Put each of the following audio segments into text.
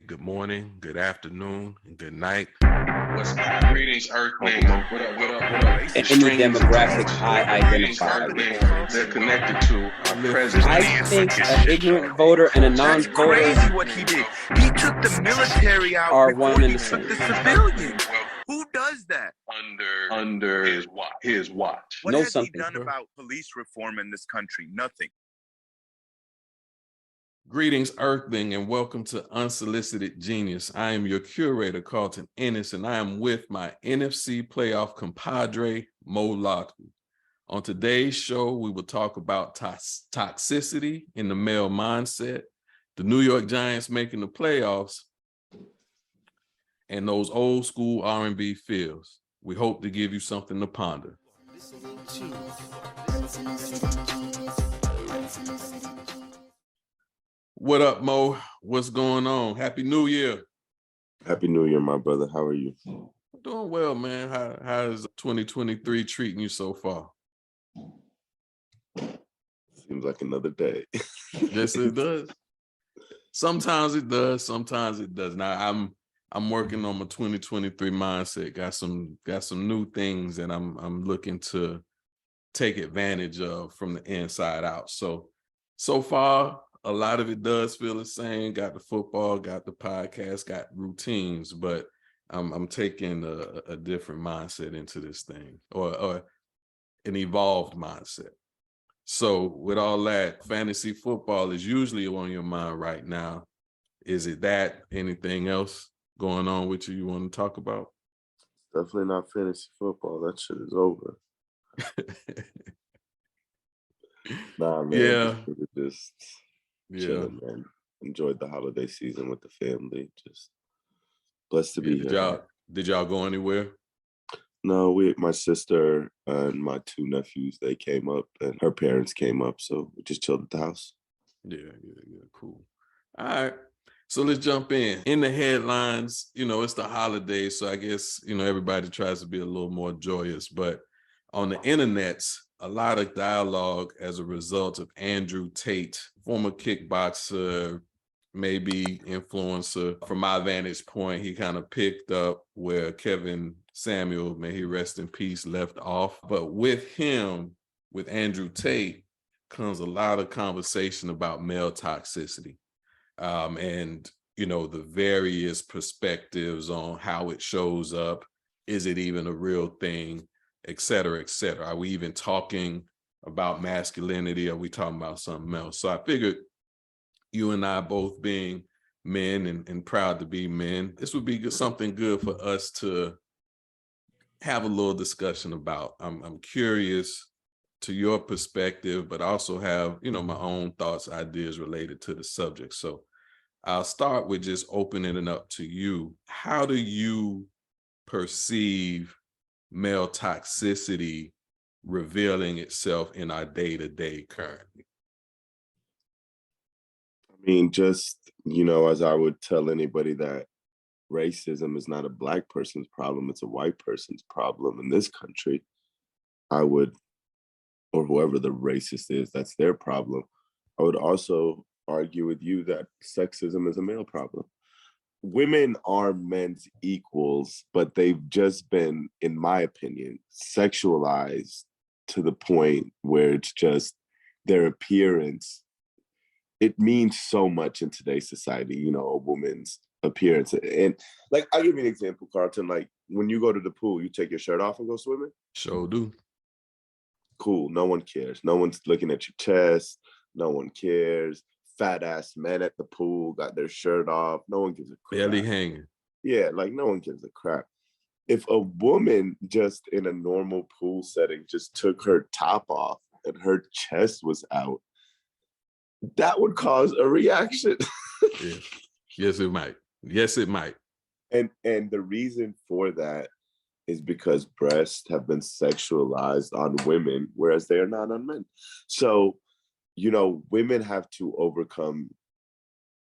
good morning, good afternoon, and good night. What's greetings, Earthling? What up? Any demographic I identify with. They're connected to our president. I think an ignorant voter and a non-voter Crazy what he did. He took the military out are before one and he the took same. the civilians. Who does that? Under his watch. What Know has something. he done about police reform in this country? Nothing. Greetings, Earthling, and welcome to Unsolicited Genius. I am your curator, Carlton Ennis, and I am with my NFC playoff compadre, Mo Lockwood. On today's show, we will talk about toxicity in the male mindset, the New York Giants making the playoffs, and those old school R&B feels. We hope to give you something to ponder. What up, Mo? What's going on? Happy New Year. Happy New Year, my brother. How are you? I'm doing well, man. How is 2023 treating you so far? Seems like another day. Yes, it does. Sometimes it does, sometimes it does. Now I'm working on my 2023 mindset. Got some new things that I'm looking to take advantage of from the inside out. So far, a lot of it does feel the same. Got the football, got the podcast, got routines, but I'm taking a different mindset into this thing, or an evolved mindset. So with all that, fantasy football is usually on your mind right now. Is it that? Anything else going on with you want to talk about? Definitely not fantasy football. That shit is over. Nah, man. Yeah. Just chilling, man. Enjoyed the holiday season with the family. Just blessed to be here. Did y'all go anywhere? No, my sister and my two nephews, they came up, and her parents came up, so we just chilled at the house. Yeah, cool. All right, so let's jump in. In the headlines, it's the holidays, so I guess, everybody tries to be a little more joyous, but on the internets, a lot of dialogue as a result of Andrew Tate, former kickboxer, maybe influencer. From my vantage point, he kind of picked up where Kevin Samuel, may he rest in peace, left off. But with him, with Andrew Tate, comes a lot of conversation about male toxicity. And, the various perspectives on how it shows up. Is it even a real thing? Et cetera, et cetera. Are we even talking about masculinity? Are we talking about something else? So I figured you and I both being men and proud to be men, this would be something good for us to have a little discussion about. I'm curious to your perspective, but also have, my own thoughts, ideas related to the subject. So I'll start with just opening it up to you. How do you perceive male toxicity revealing itself in our day-to-day currently? I mean, just, as I would tell anybody that racism is not a Black person's problem, it's a white person's problem in this country, or whoever the racist is, that's their problem. I would also argue with you that sexism is a male problem. Women are men's equals, but they've just been, in my opinion, sexualized to the point where it's just their appearance. It means so much in today's society, a woman's appearance. And like, I'll give you an example, Carlton. Like, when you go to the pool, you take your shirt off and go swimming? Sure do. Cool. No one cares. No one's looking at your chest. No one cares. Fat ass men at the pool got their shirt off. No one gives a crap. Barely hanging. Yeah, like no one gives a crap. If a woman just in a normal pool setting just took her top off and her chest was out, that would cause a reaction. Yeah. Yes, it might. Yes, it might. And the reason for that is because breasts have been sexualized on women, whereas they are not on men. So, women have to overcome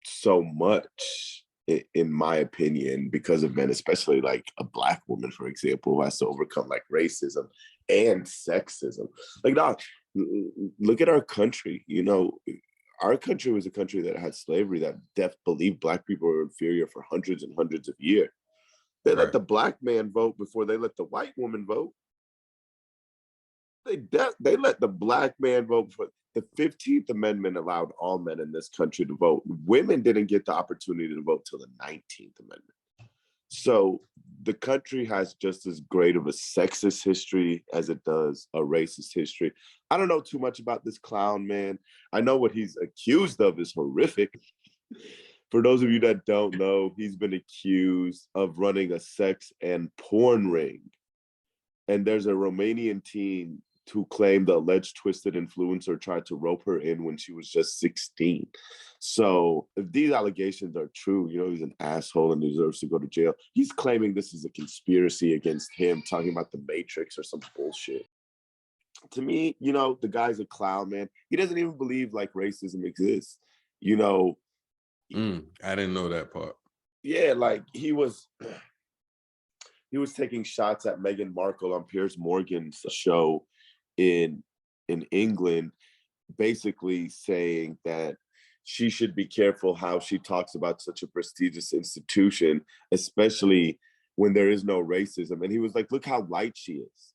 so much, in my opinion, because of men, especially like a Black woman, for example, who has to overcome like racism and sexism. Like, dog, look at our country, our country was a country that had slavery, that believed black people were inferior for hundreds and hundreds of years. They let the black man vote before they let the white woman vote. They let the black man vote. For the 15th Amendment allowed all men in this country to vote. Women didn't get the opportunity to vote till the 19th Amendment. So the country has just as great of a sexist history as it does a racist history. I don't know too much about this clown, man. I know what he's accused of is horrific. For those of you that don't know, he's been accused of running a sex and porn ring. And there's a Romanian teen who claimed the alleged twisted influencer tried to rope her in when she was just 16. So if these allegations are true, you know, he's an asshole and deserves to go to jail. He's claiming this is a conspiracy against him, talking about the Matrix or some bullshit. To me, you know, the guy's a clown, man. He doesn't even believe like racism exists. You know, I didn't know that part. Yeah, like he was taking shots at Meghan Markle on Piers Morgan's show in England, basically saying that she should be careful how she talks about such a prestigious institution, especially when there is no racism. And he was like, look how light she is.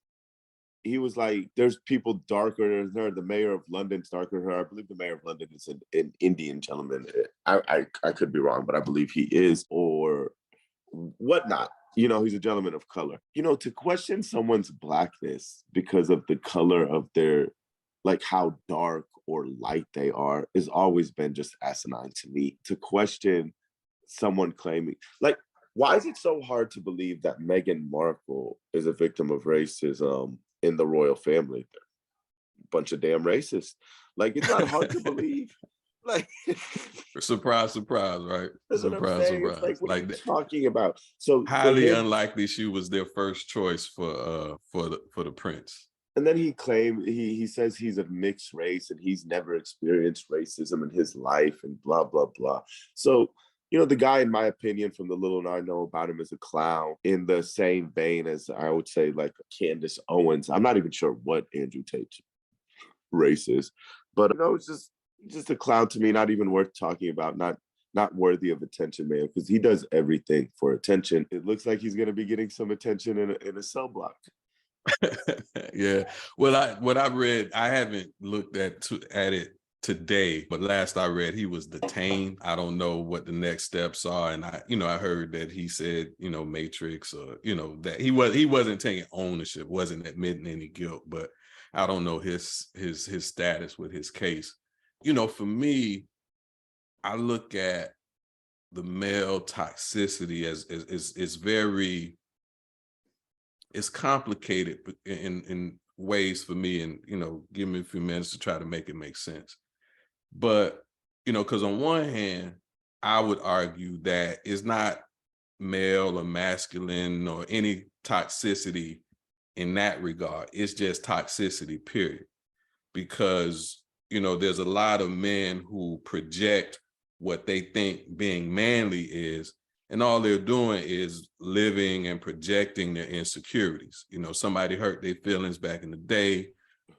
He was like, there's people darker than her. The mayor of London's darker than her. I believe the mayor of London is an Indian gentleman. I could be wrong, but I believe he is, or whatnot. You know, he's a gentleman of color. You know, to question someone's blackness because of the color of their, like how dark or light they are, has always been just asinine to me. To question someone claiming, like, why is it so hard to believe that Meghan Markle is a victim of racism in the royal family? Bunch of damn racists. Like, it's not hard to believe. Like, surprise, surprise, right? Surprise, surprise. Like, what are you talking about? So highly unlikely she was their first choice for the prince. And then he claimed, he says he's of mixed race and he's never experienced racism in his life and blah, blah, blah. So, you know, the guy, in my opinion, from the little I know about him, is a clown in the same vein as, I would say, like Candace Owens. I'm not even sure what Andrew Tate's race is, but you know, it's just a clown to me, not even worth talking about, not worthy of attention, man, because he does everything for attention. It looks like he's going to be getting some attention in a cell block. Yeah. Well, what I read, I haven't looked at it today, but last I read, he was detained. I don't know what the next steps are. And I heard that he said, Matrix, or, that he wasn't taking ownership, wasn't admitting any guilt, but I don't know his status with his case. For me, I look at the male toxicity as it's complicated in ways for me, and give me a few minutes to try to make it make sense. But because on one hand, I would argue that it's not male or masculine or any toxicity in that regard. It's just toxicity, period. Because there's a lot of men who project what they think being manly is, and all they're doing is living and projecting their insecurities. Somebody hurt their feelings back in the day.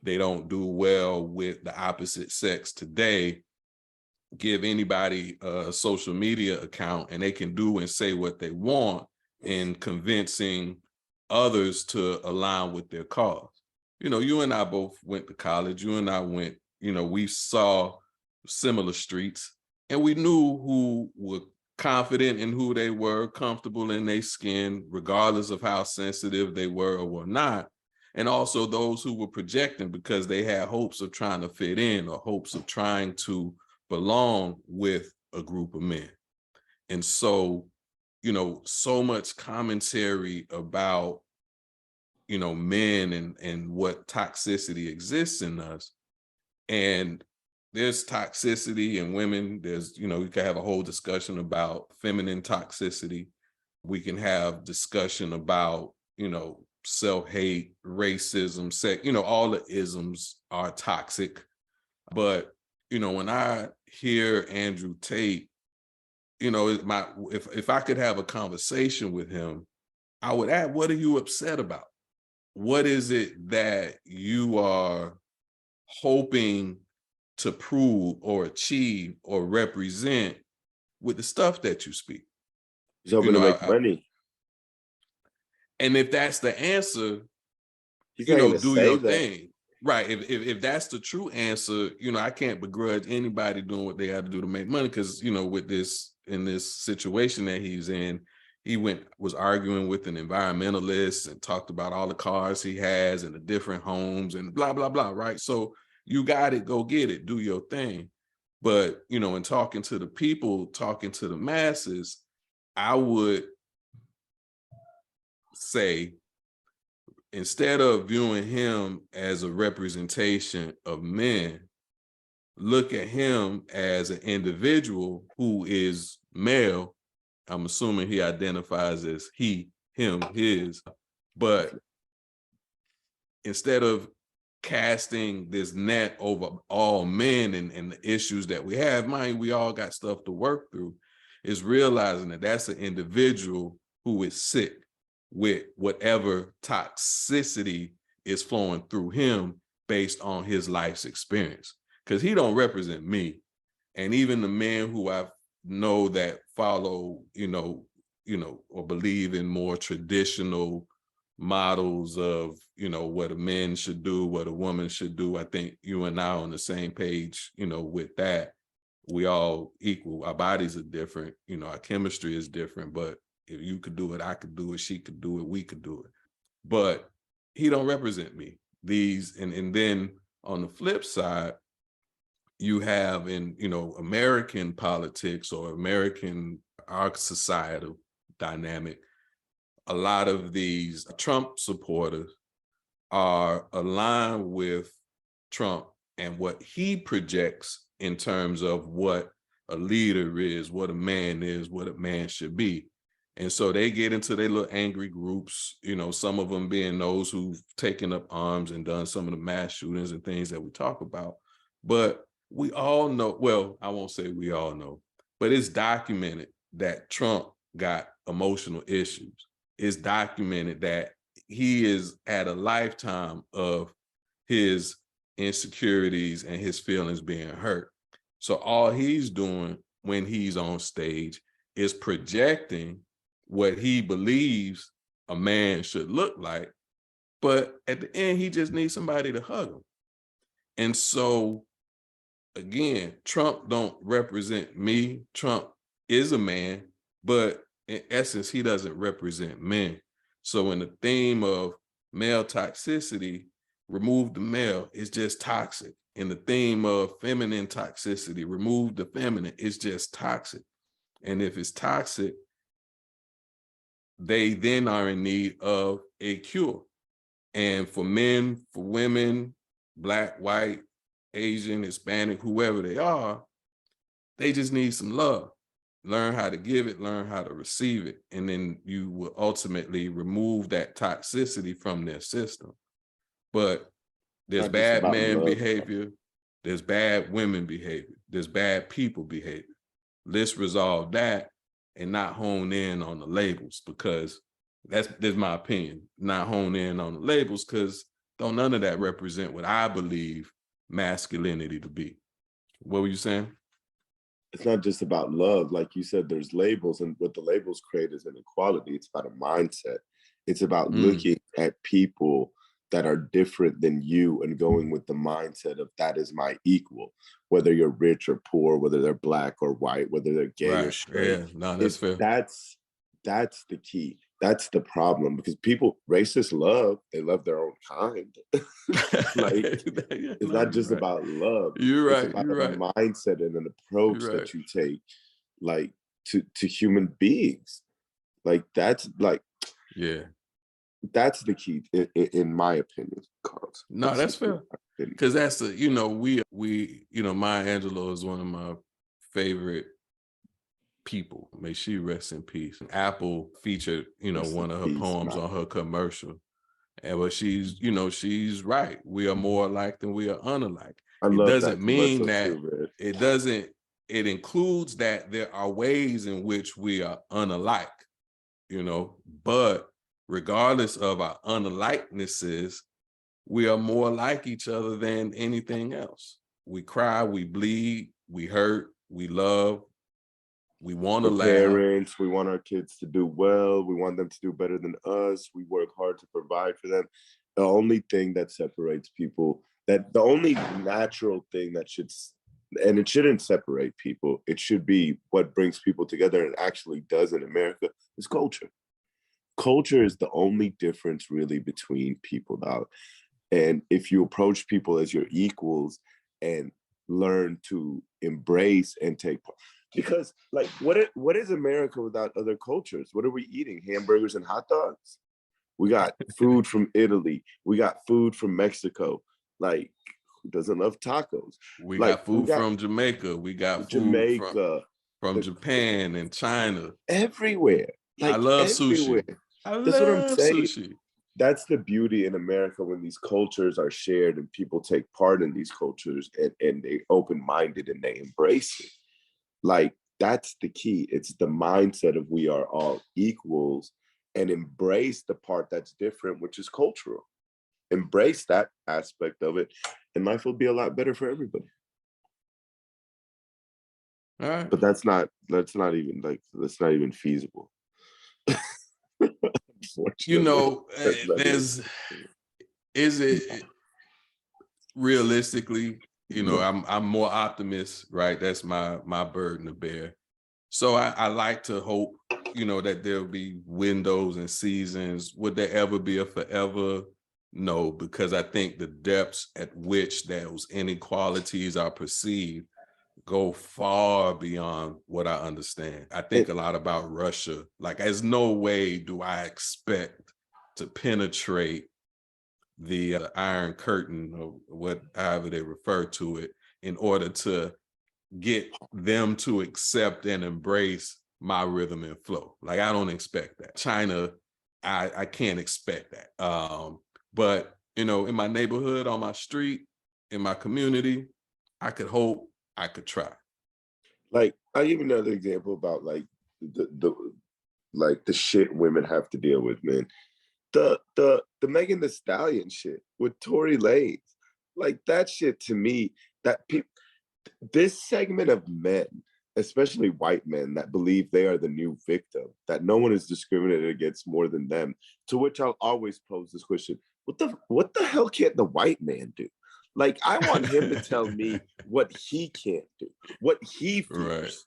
They don't do well with the opposite sex today. Give anybody a social media account and they can do and say what they want in convincing others to align with their cause. You and I both went to college. You and I went, we saw similar streets, and we knew who were confident in who they were, comfortable in their skin, regardless of how sensitive they were or were not. And also those who were projecting because they had hopes of trying to fit in or hopes of trying to belong with a group of men. And so, so much commentary about, men and what toxicity exists in us. And there's toxicity in women. There's, we can have a whole discussion about feminine toxicity. We can have discussion about, self-hate, racism, sex, all the isms are toxic. But, when I hear Andrew Tate, if I could have a conversation with him, I would ask, what are you upset about? What is it that you are hoping to prove or achieve or represent with the stuff that you speak. He's hoping to make money. And if that's the answer, He's not gonna do say your that. thing. Right. If that's the true answer, I can't begrudge anybody doing what they have to do to make money. Because, with in this situation that he's in, he was arguing with an environmentalist and talked about all the cars he has and the different homes and blah, blah, blah. Right. So you got it, go get it, do your thing. But, in talking to the people, talking to the masses, I would say, instead of viewing him as a representation of men, look at him as an individual who is male. I'm assuming he identifies as he, him, his. But instead of casting this net over all men and the issues that we have, mind, we all got stuff to work through, is realizing that that's an individual who is sick with whatever toxicity is flowing through him based on his life's experience. Because he don't represent me. And even the men who I know that follow, or believe in more traditional models of, what a man should do, what a woman should do. I think you and I are on the same page, with that. We all equal. Our bodies are different. Our chemistry is different, but if you could do it, I could do it, she could do it, we could do it. But he don't represent me. And then on the flip side, you have in, American politics or American, our societal dynamic, a lot of these Trump supporters are aligned with Trump and what he projects in terms of what a leader is, what a man is, what a man should be. And so they get into their little angry groups, some of them being those who've taken up arms and done some of the mass shootings and things that we talk about. But we all know, well, I won't say we all know, but it's documented that Trump got emotional issues. It's documented that he is at a lifetime of his insecurities and his feelings being hurt. So all he's doing when he's on stage is projecting what he believes a man should look like. But at the end, he just needs somebody to hug him. And so, again, Trump don't represent me. Trump is a man, but in essence, he doesn't represent men. So in the theme of male toxicity, remove the male, it's just toxic. In the theme of feminine toxicity, remove the feminine, it's just toxic. And if it's toxic, they then are in need of a cure. And for men, for women, Black, white, Asian, Hispanic, whoever they are, they just need some love. Learn how to give it, learn how to receive it. And then you will ultimately remove that toxicity from their system. But there's bad man behavior, there's bad women behavior, there's bad people behavior. Let's resolve that and not hone in on the labels, because that's my opinion, not hone in on the labels, because don't none of that represent what I believe masculinity to be. What were you saying? It's not just about love. Like you said, there's labels, and what the labels create is inequality. It's about a mindset. It's about looking at people that are different than you and going with the mindset of that is my equal, whether you're rich or poor, whether they're Black or white, whether they're gay or straight. Yeah, no, that's fair. That's the key. That's the problem, because racists they love their own kind. It's not just about love. You're right. It's about a mindset and an approach that you take, like to human beings. That's the key, in my opinion, Carl. No, that's fair. Because that's Maya Angelou is one of my favorite people. May she rest in peace. Apple featured, one of her poems on her commercial. But she's right. We are more alike than we are unalike. It doesn't mean that it includes that there are ways in which we are unalike, but regardless of our unalikenesses, we are more like each other than anything else. we cry, we bleed, we hurt, we love, we want to We're laugh. parents, we want our kids to do well. We want them to do better than us. We work hard to provide for them. The only thing that separates people, that the only natural thing that should, and it shouldn't separate people, it should be what brings people together and actually does in America, is culture. Culture is the only difference really between people now. And if you approach people as your equals and learn to embrace and take part, because like what is America without other cultures? What are we eating? Hamburgers and hot dogs? We got food from Italy. We got food from Mexico. Like, who doesn't love tacos? We Like, got food from Jamaica. We got Jamaica, food from Japan and China. Everywhere. Like, I love everywhere. sushi. I That's what I'm love saying. sushi. That's the beauty in America, when these cultures are shared and people take part in these cultures and they open-minded and they embrace it. Like, that's the key. It's the mindset of we are all equals, and embrace the part that's different, which is cultural. Embrace that aspect of it, and life will be a lot better for everybody. All right. But that's not even feasible. You know, is it realistically, you know, I'm more optimist, right? That's my burden to bear. So I like to hope, you know, that there'll be windows and seasons. Would there ever be a forever? No, because I think the depths at which those inequalities are perceived go far beyond what I understand. I think a lot about Russia. Like, there's no way do I expect to penetrate the Iron Curtain, or however they refer to it, in order to get them to accept and embrace my rhythm and flow. Like, I don't expect that. China, I can't expect that. But, you know, in my neighborhood, on my street, in my community, I could hope, I could try. Like, I'll give you another example about like the shit women have to deal with, man. The Megan Thee Stallion shit with Tory Lanez, like, that shit, to me, that people, this segment of men, especially white men, that believe they are the new victim, that no one is discriminated against more than them, to which I'll always pose this question: what the hell can't the white man do? Like, I want him to tell me what he can't do, what he fears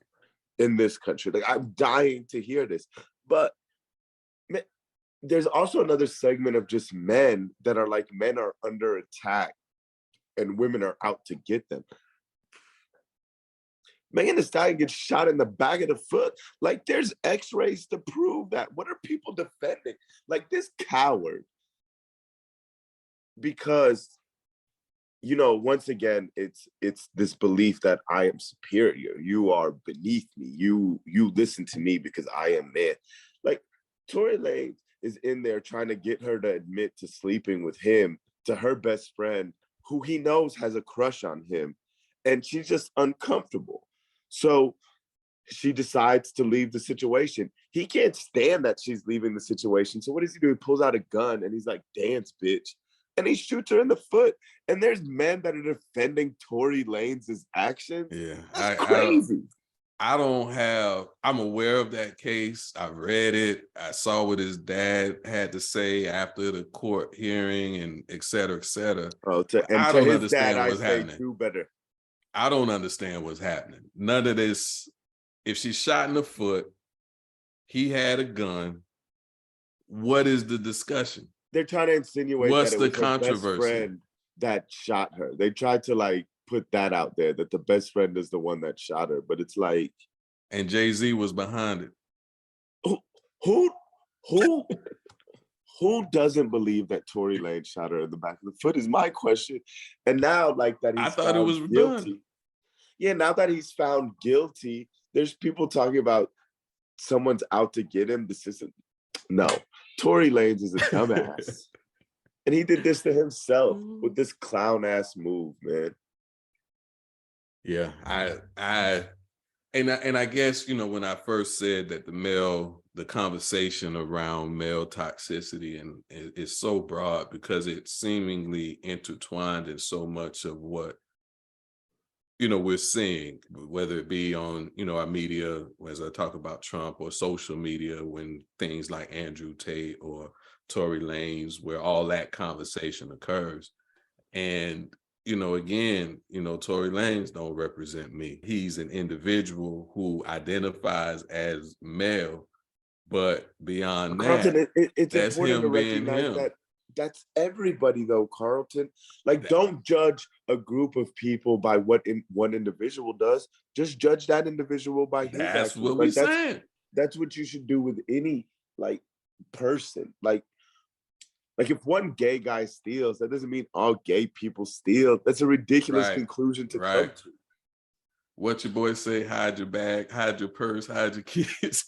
in this country. Like, I'm dying to hear this. But man, there's also another segment of just men that are like, men are under attack and women are out to get them. Megan Thee Stallion gets shot in the back of the foot. Like, there's x-rays to prove that. What are people defending? Like, this coward, because, you know, once again, it's this belief that I am superior. You are beneath me. You listen to me because I am man. Like, Tory Lanez is in there trying to get her to admit to sleeping with him, to her best friend, who he knows has a crush on him. And she's just uncomfortable. So she decides to leave the situation. He can't stand that she's leaving the situation. So what does he do? He pulls out a gun and he's like, dance, bitch. And he shoots her in the foot. And there's men that are defending Tory Lanez's actions. Yeah. That's crazy. I'm aware of that case. I read it. I saw what his dad had to say after the court hearing, and et cetera, et cetera. I don't understand what's happening. Do better. I don't understand what's happening. None of this. If she's shot in the foot, he had a gun. What is the discussion? They're trying to insinuate what's that it the was her controversy? Best friend that shot her. They tried to like put that out there, that the best friend is the one that shot her. But it's like, and Jay-Z was behind it. Who doesn't believe that Tory Lanez shot her in the back of the foot is my question. And now, like, that he's found it was guilty. Done. Yeah, now that he's found guilty, there's people talking about someone's out to get him. This isn't. No, Tory Lanez is a dumbass. And he did this to himself with this clown ass move, man. Yeah, I guess, you know, when I first said that the conversation around male toxicity and is so broad because it's seemingly intertwined in so much of what we're seeing, whether it be on, our media, as I talk about Trump, or social media, when things like Andrew Tate or Tory Lanez, where all that conversation occurs. And, again, Tory Lanez don't represent me. He's an individual who identifies as male, but beyond Carlton, that, it's that's important to him being recognize him. that that's everybody, though, Carlton. Like, don't judge a group of people by what one individual does. Just judge that individual by his That's actions. what we're saying. That's what you should do with any person. Like if one gay guy steals, that doesn't mean all gay people steal. That's a ridiculous conclusion to come to. What your boy say? Hide your bag, hide your purse, hide your kids.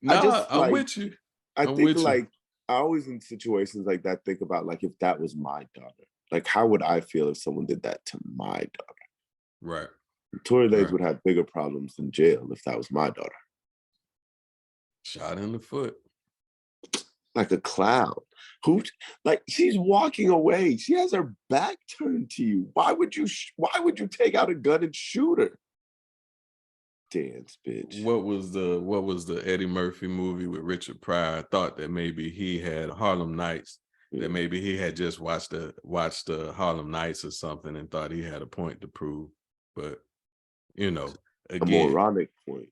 I'm with you. I think I always, in situations like that, think about if that was my daughter, how would I feel if someone did that to my daughter? Right. Tory Lanez would have bigger problems in jail if that was my daughter. Shot in the foot. Like a clown. She's walking away. She has her back turned to you. Why would you take out a gun and shoot her? Dance, bitch. What was the Eddie Murphy movie with Richard Pryor? I thought that maybe he had Harlem Nights, that maybe he had just watched the Harlem Nights or something and thought he had a point to prove. But again, a moronic point.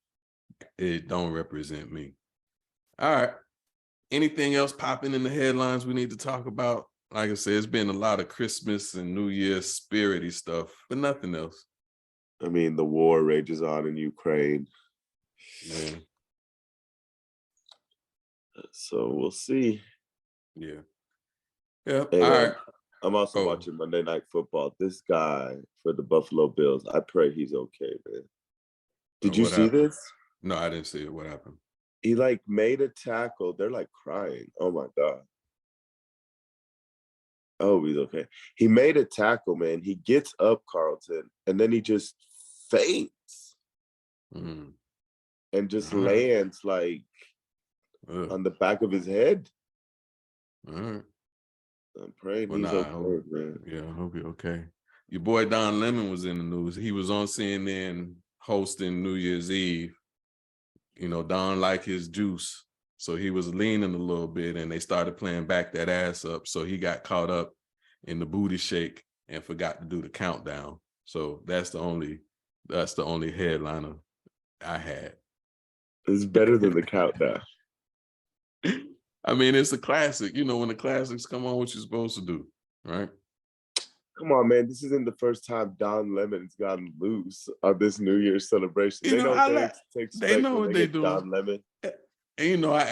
It don't represent me. All right. Anything else popping in the headlines we need to talk about? Like I said, it's been a lot of Christmas and New Year's spirity stuff, but nothing else. I mean, the war rages on in Ukraine. Yeah. So we'll see. Yeah. Yeah. Hey, all man, right. I'm also watching Monday Night Football. This guy for the Buffalo Bills, I pray he's okay, man. Did you see this? No, I didn't see it. What happened? He made a tackle. They're crying. Oh my God. Oh, he's okay. He made a tackle, man. He gets up, Carlton, and then he just faints and just lands on the back of his head. All right. I'm praying he's okay, man. Yeah, I hope you're okay. Your boy Don Lemon was in the news. He was on CNN hosting New Year's Eve. Don liked his juice, so he was leaning a little bit, and they started playing Back That Ass Up. So he got caught up in the booty shake and forgot to do the countdown. So that's the only headliner I had. It's better than the countdown. I mean, it's a classic. When the classics come on, what you're supposed to do, right? Come on, man. This isn't the first time Don Lemon's gotten loose on this New Year's celebration. They know what they do. Don Lemon. And I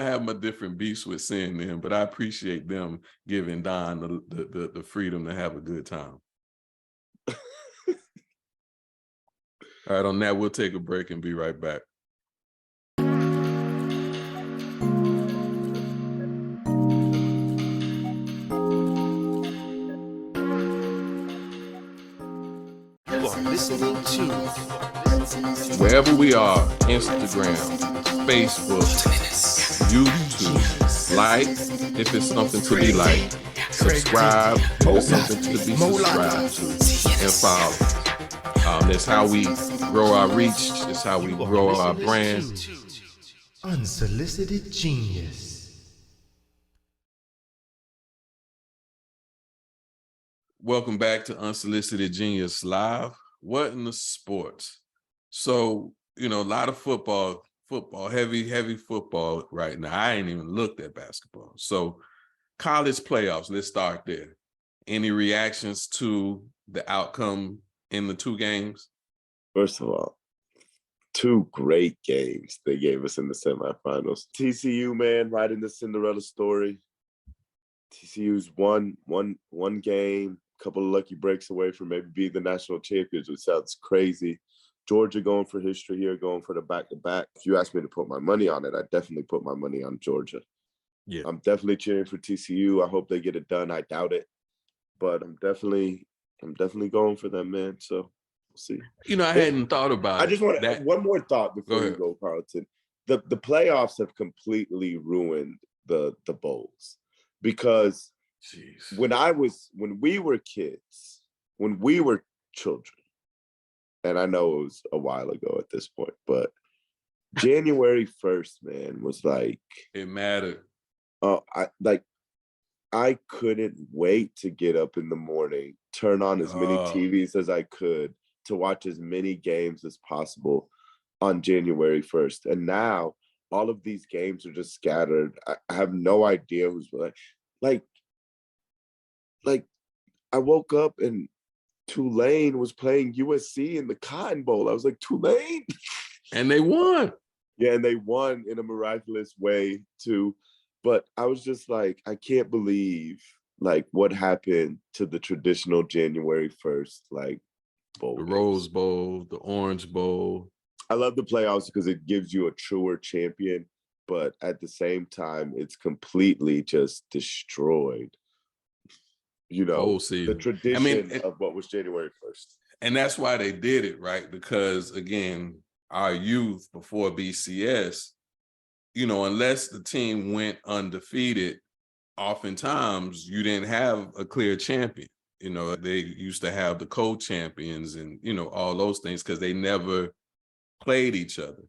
have my different beefs with CNN, but I appreciate them giving Don the freedom to have a good time. All right, on that, we'll take a break and be right back. Wherever we are, Instagram, Facebook, YouTube, like if it's something to be liked, subscribe if it's something to be subscribed to, and follow. That's how we grow our reach. That's how we grow our brand. Unsolicited genius. Welcome back to Unsolicited Genius Live. What in the sports? So, a lot of football, heavy football right now. I ain't even looked at basketball. So college playoffs, let's start there. Any reactions to the outcome in the two games? First of all, two great games they gave us in the semifinals. TCU, man, riding the Cinderella story. TCU's won game, couple of lucky breaks away from maybe being the national champions, which sounds crazy. Georgia going for history here, going for the back-to-back. If you asked me to put my money on it, I definitely put my money on Georgia. Yeah, I'm definitely cheering for TCU. I hope they get it done. I doubt it, but I'm definitely going for them, man. So we'll see. I hadn't thought about it. I just want to one more thought before we go, Carlton. The playoffs have completely ruined the bowls, because when we were kids, when we were children, and I know it was a while ago at this point, but January 1st, man, was like, it mattered. I couldn't wait to get up in the morning, turn on as many TVs as I could to watch as many games as possible on January 1st. And now all of these games are just scattered. I have no idea who's like I woke up and Tulane was playing USC in the Cotton Bowl. I was like, Tulane? And they won. Yeah, and they won in a miraculous way too. But I was just like, I can't believe like what happened to the traditional January 1st, like bowl The games. Rose Bowl, the Orange Bowl. I love the playoffs because it gives you a truer champion, but at the same time, it's completely just destroyed, Bowl the season. tradition of what was January 1st. And that's why they did it, right? Because again, our youth before BCS, unless the team went undefeated, oftentimes you didn't have a clear champion. They used to have the co-champions and, all those things because they never played each other.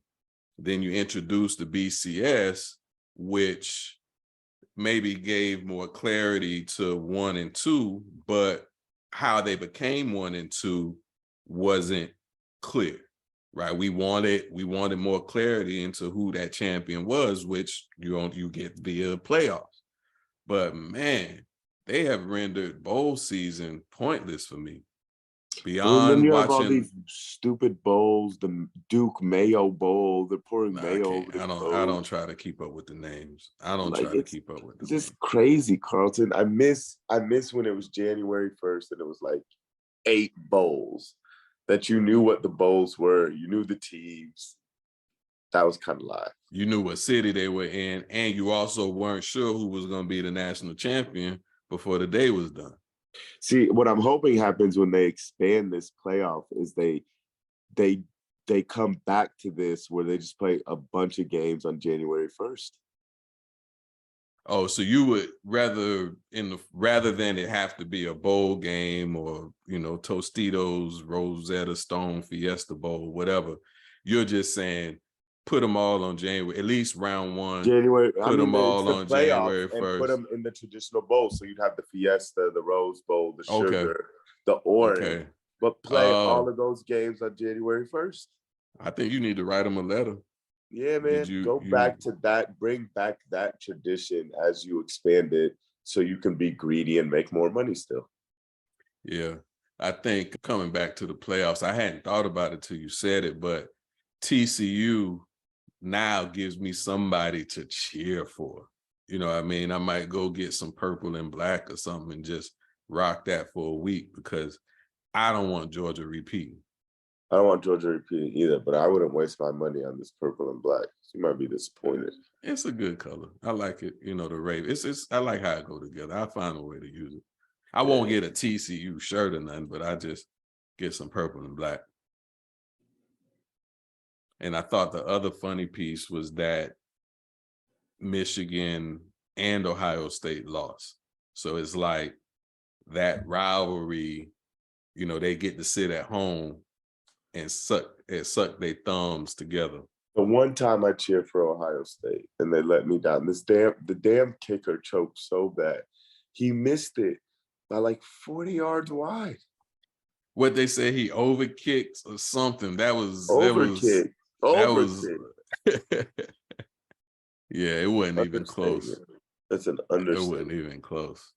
Then you introduce the BCS, which maybe gave more clarity to 1 and 2, but how they became 1 and 2 wasn't clear, right? We wanted more clarity into who that champion was, which you get via playoffs. But man, they have rendered bowl season pointless for me. Beyond then you watching have all these stupid bowls, the Duke Mayo Bowl. They're pouring mayo over the I don't try to keep up with the names. I don't like, try to keep up with the It's names. just crazy, Carlton. I miss when it was January 1st and it was like 8 bowls that you knew what the bowls were. You knew the teams. That was kind of live. You knew what city they were in, and you also weren't sure who was going to be the national champion before the day was done. See, what I'm hoping happens when they expand this playoff is they come back to this where they just play a bunch of games on January 1st. Oh, so you would rather than it have to be a bowl game or, Tostitos, Rosetta Stone, Fiesta Bowl, whatever. You're just saying put them all on January, at least round 1. Put them all on January 1st. And put them in the traditional bowl. So you'd have the Fiesta, the Rose Bowl, the Sugar, the Orange. Okay. But play all of those games on January 1st. I think you need to write them a letter. Yeah, man. Go back to that. Bring back that tradition as you expand it so you can be greedy and make more money still. Yeah. I think coming back to the playoffs, I hadn't thought about it till you said it, but TCU now gives me somebody to cheer for. You know what I mean? I might go get some purple and black or something and just rock that for a week because I don't want Georgia repeating. I don't want Georgia repeating either, but I wouldn't waste my money on this purple and black. You might be disappointed. It's a good color. I like it. The Raven. I like how it go together. I'll find a way to use it. I won't get a TCU shirt or nothing, but I just get some purple and black. And I thought the other funny piece was that Michigan and Ohio State lost. So it's like that rivalry, they get to sit at home and suck their thumbs together. The one time I cheered for Ohio State and they let me down. The damn kicker choked so bad. He missed it by like 40 yards wide. What they say, he overkicked or something. That was overkick. Yeah, it wasn't even close. That's an understatement. It wasn't even close.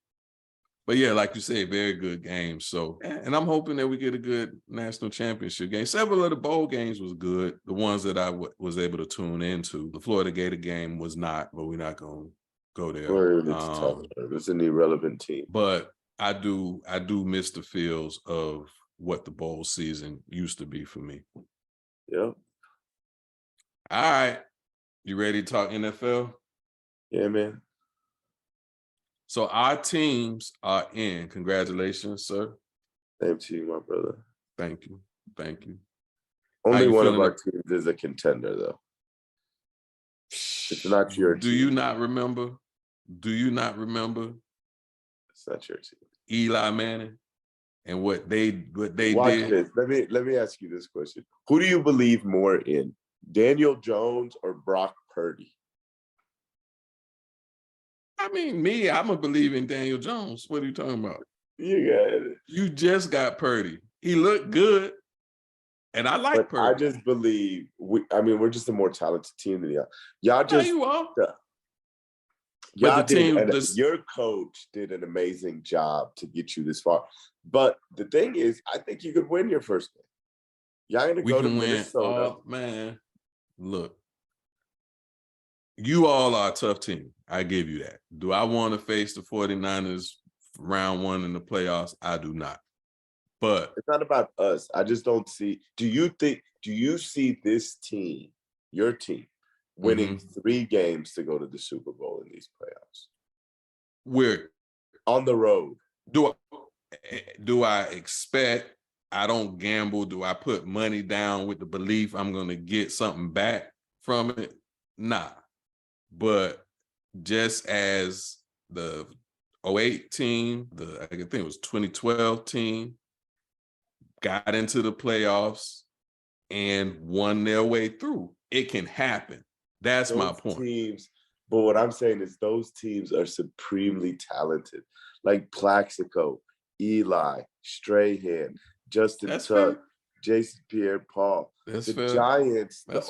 But yeah, like you say, very good game. So, and I'm hoping that we get a good national championship game. Several of the bowl games was good. The ones that I was able to tune into. The Florida Gator game was not, but we're not going to go there. It's an irrelevant team. But I do miss the feels of what the bowl season used to be for me. Yeah. All right. You ready to talk NFL? Yeah, man. So our teams are in. Congratulations, sir. Same to you, my brother. Thank you. Only one of our teams is a contender, though. It's not your team. Do you not remember? It's not your team. Eli Manning? and what they Watch did. this. Let me ask you this question. Who do you believe more in? Daniel Jones or Brock Purdy? I mean, I'm a believer in Daniel Jones. What are you talking about? You got it. You just got Purdy. He looked good, and I like But Purdy. I just believe we're just a more talented team than y'all. Y'all just you are. Y'all But the team, your coach did an amazing job to get you this far. But the thing is, I think you could win your first game. Y'all gonna go to Minnesota. Oh, man, look, you all are a tough team. I give you that. Do I want to face the 49ers round one in the playoffs? I do not. But it's not about us. I just don't see. Do you see this team, your team, winning 3 games to go to the Super Bowl in these playoffs? We're on the road. Do I expect? I don't gamble. Do I put money down with the belief I'm going to get something back from it? Nah. But just as the 08 team, I think it was 2012 team, got into the playoffs and won their way through. It can happen. That's those my point. Teams, but what I'm saying is those teams are supremely talented. Like Plaxico, Eli, Strahan, Justin Tuck, Jason Pierre-Paul. The Giants, the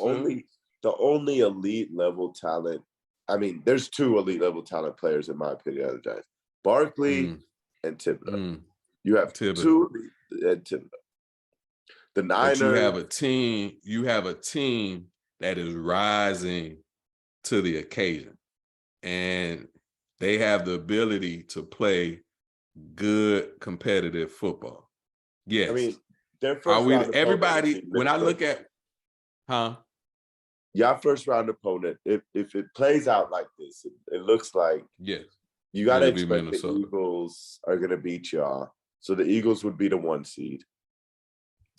only elite level talent. I mean, there's 2 elite level talent players in my opinion on the Giants. Barkley and Thibodeau. You have Thibodeau. 2 and Thibodeau. The Niners. But you have a team that is rising to the occasion. And they have the ability to play good competitive football. Yes. I mean, their first round everybody, when I look at y'all first round opponent, if it plays out like this, it looks like you got to expect the Eagles are going to beat y'all. So the Eagles would be the 1 seed.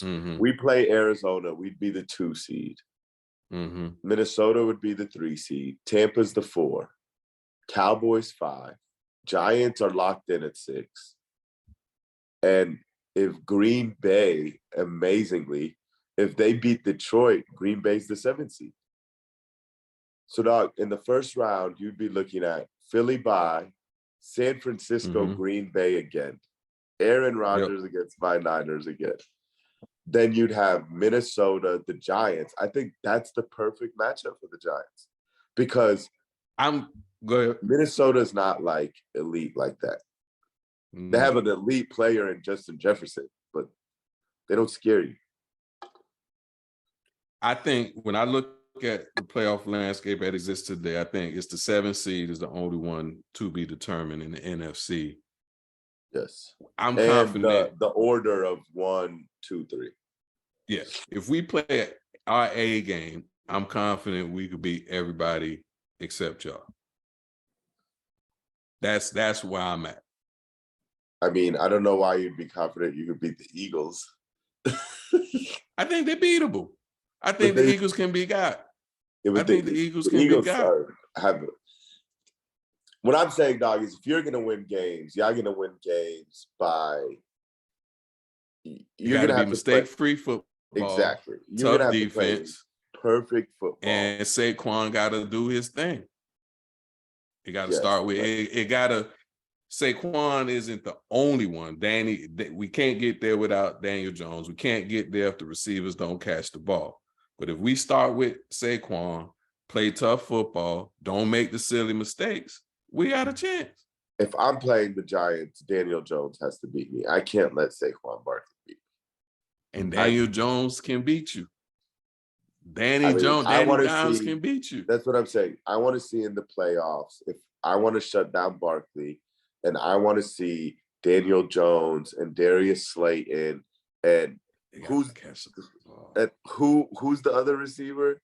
We play Arizona, we'd be the 2 seed. Minnesota would be the 3 seed. Tampa's the 4. Cowboys 5. Giants are locked in at 6. And if Green Bay, amazingly, if they beat Detroit, Green Bay's the 7th seed. So, dog, in the first round, you'd be looking at Philly bye, San Francisco, Green Bay again, Aaron Rodgers against my Niners again. Then you'd have Minnesota, the Giants. I think that's the perfect matchup for the Giants because Minnesota's not like elite like that. They have an elite player in Justin Jefferson, but they don't scare you. I think when I look at the playoff landscape that exists today, I think it's the 7th seed is the only one to be determined in the NFC. Yes. I'm confident. The order of 1, 2, 3. Yeah. If we play our A game, I'm confident we could beat everybody except y'all. That's where I'm at. I mean, I don't know why you'd be confident you could beat the Eagles. I think they're beatable. I think the Eagles can be got. I think the Eagles can be got. What I'm saying, dog, is if you're going to win games, y'all going to win games by you're going to have mistake-free football. Exactly. You're tough defense. Perfect football. And Saquon got to do his thing. You got to start with it. Saquon isn't the only one. We can't get there without Daniel Jones. We can't get there if the receivers don't catch the ball. But if we start with Saquon, play tough football, don't make the silly mistakes, we got a chance. If I'm playing the Giants, Daniel Jones has to beat me. I can't let Saquon Barkley beat me. And Daniel Jones can beat you. Danny Jones can beat you. That's what I'm saying. I want to see in the playoffs, if I want to shut down Barkley, and I want to see Daniel Jones and Darius Slayton and who's the other receiver?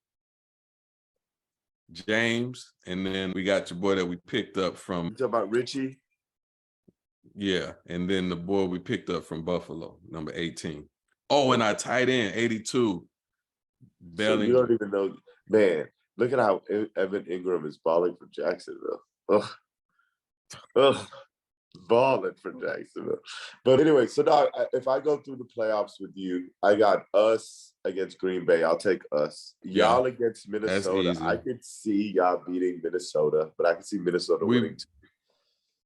James, and then we got your boy that we picked up from. You talking about Richie? Yeah, and then the boy we picked up from Buffalo, number 18. Oh, and our tight end, 82. So you don't even know, man. Look at how Evan Ingram is balling for Jacksonville. Ugh. balling for Jacksonville. But anyway, so now if I go through the playoffs with you, I got us against Green Bay. I'll take us. Y'all against Minnesota. easy. I could see y'all beating Minnesota, but I can see Minnesota winning.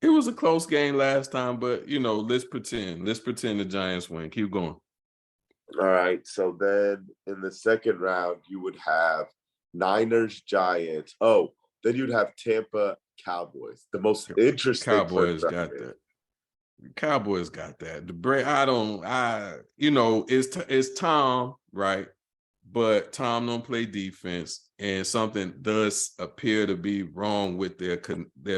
It was a close game last time, but let's pretend. Let's pretend the Giants win. Keep going. All right. So then in the second round, you would have Niners, Giants. Oh, then you'd have Tampa, Cowboys. The most interesting. Cowboys got that. Cowboys got that. It's Tom, right? But Tom don't play defense, and something does appear to be wrong with their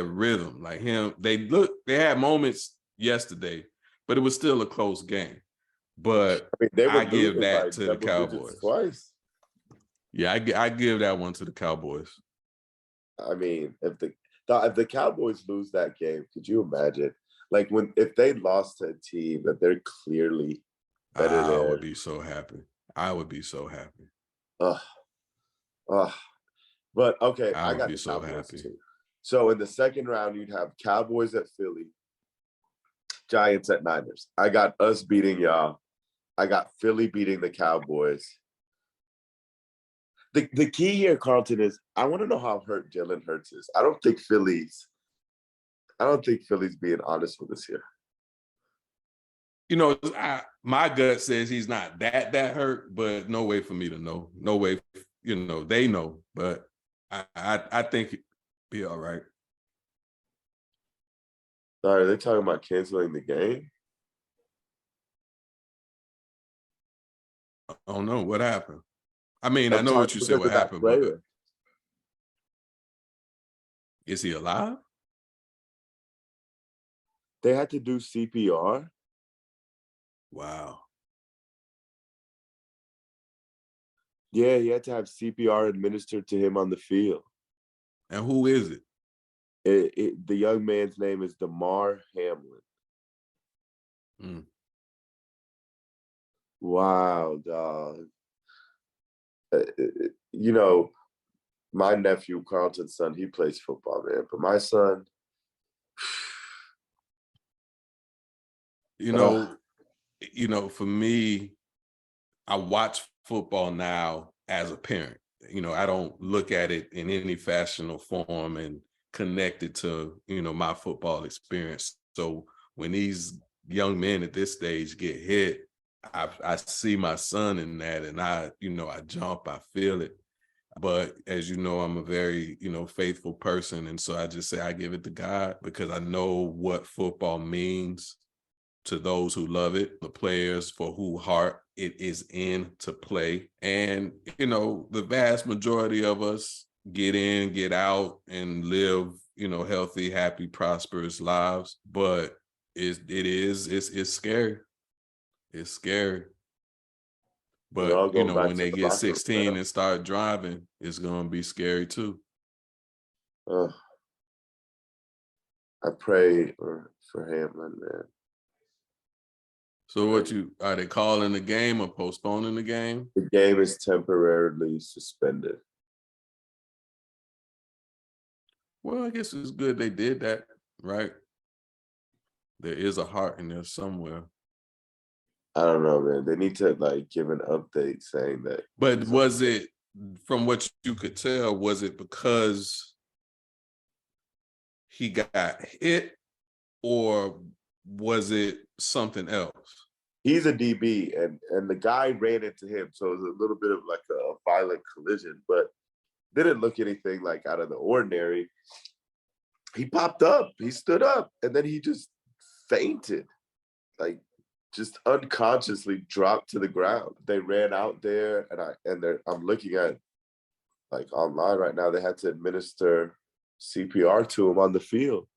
rhythm. Like they had moments yesterday, but it was still a close game. But I give that to the Cowboys twice. Yeah, I give that one to the Cowboys. I mean, if the Cowboys lose that game, could you imagine? Like if they lost to a team that they're clearly better than. I would be so happy. I would be so happy. But okay, I got be the so Cowboys happy. too. So in the second round, you'd have Cowboys at Philly, Giants at Niners. I got us beating y'all. I got Philly beating the Cowboys. The key here, Carlton, is I want to know how hurt Jalen Hurts is. I don't think Philly's being honest with us here. My gut says he's not that hurt, but no way for me to know. No way, they know, but I think it'd be all right. Sorry, are they talking about canceling the game? I don't know what happened. I mean, I know what you said. What happened, but is he alive? They had to do CPR. Wow. Yeah, he had to have CPR administered to him on the field. And who is it? The young man's name is Damar Hamlin. Wow, dog. My nephew, Carlton's son, he plays football, man. But my son, for me, I watch football now as a parent. I don't look at it in any fashion or form and connect it to, my football experience. So when these young men at this stage get hit, I see my son in that, and I jump, I feel it. But as you know, I'm a very, faithful person. And so I just say I give it to God, because I know what football means to those who love it, the players for whose heart it is in to play. And, the vast majority of us get in, get out, and live, healthy, happy, prosperous lives. But it's scary. It's scary. But, when they get 16 and start driving, it's going to be scary too. I pray for Hamlin, man. So are they calling the game or postponing the game? The game is temporarily suspended. Well, I guess it's good they did that, right? There is a heart in there somewhere. I don't know, man. They need to give an update saying that. But was it, from what you could tell, was it because he got hit, or was it something else? He's a DB, and the guy ran into him, so it was a little bit of a violent collision, but didn't look anything out of the ordinary. He popped up, he stood up, and then he just fainted, just unconsciously dropped to the ground. They ran out there, and I'm looking at online right now. They had to administer CPR to him on the field.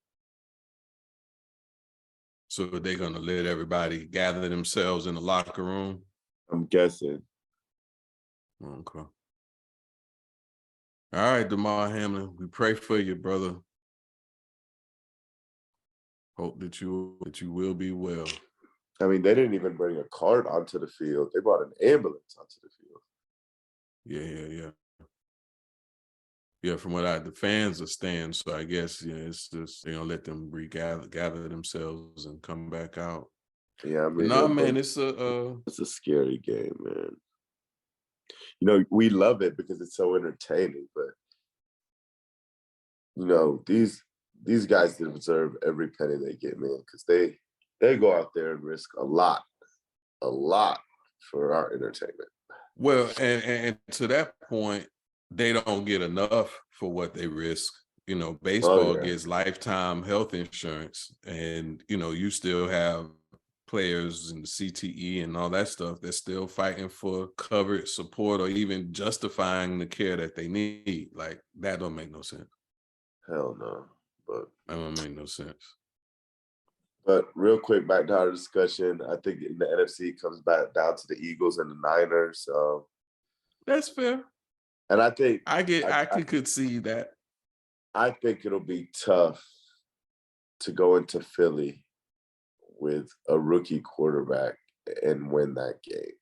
So they're gonna let everybody gather themselves in the locker room? I'm guessing. Okay. All right, Damar Hamlin, we pray for you, brother. Hope that you will be well. I mean, they didn't even bring a cart onto the field. They brought an ambulance onto the field. Yeah. Yeah, from what the fans are staying, so I guess it's just let them gather themselves and come back out. Yeah, I But mean, no, man, it's a scary game, man. We love it because it's so entertaining, but these guys deserve every penny they get, man, because they go out there and risk a lot for our entertainment. Well, and to that point, they don't get enough for what they risk. Baseball gets lifetime health insurance, and you still have players in the CTE and all that stuff that's still fighting for coverage, support, or even justifying the care that they need. Like, that don't make no sense. Hell no. But that don't make no sense. But real quick, back to our discussion. I think in the NFC comes back down to the Eagles and the Niners. So that's fair. And I think I could see that. I think it'll be tough to go into Philly with a rookie quarterback and win that game.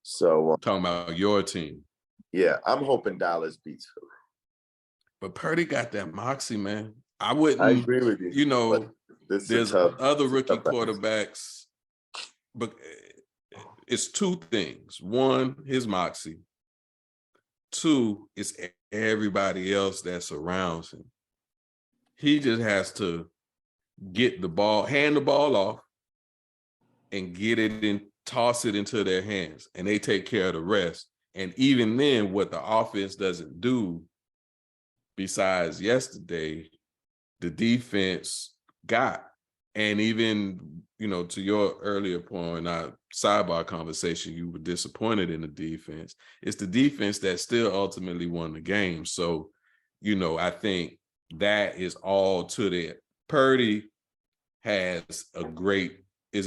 So talking about your team. Yeah, I'm hoping Dallas beats Philly. But Purdy got that moxie, man. I wouldn't. I agree with you. There's other rookie quarterbacks, but it's two things. One, his moxie. Two, it's everybody else that surrounds him. He just has to get the ball, hand the ball off, and get it and toss it into their hands, and they take care of the rest. And even then, what the offense doesn't do, besides yesterday, the defense got. And even, to your earlier point, our sidebar conversation, you were disappointed in the defense. It's the defense that still ultimately won the game. So, I think that is all to that. Purdy is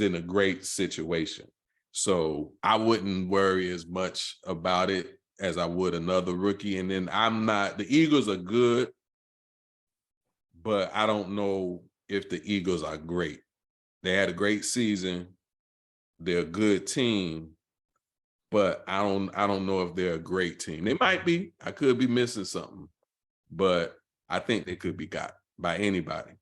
in a great situation. So I wouldn't worry as much about it as I would another rookie. And then the Eagles are good, but I don't know if the Eagles are great. They had a great season. They're a good team, but I don't know if they're a great team. They might be. I could be missing something, but I think they could be got by anybody.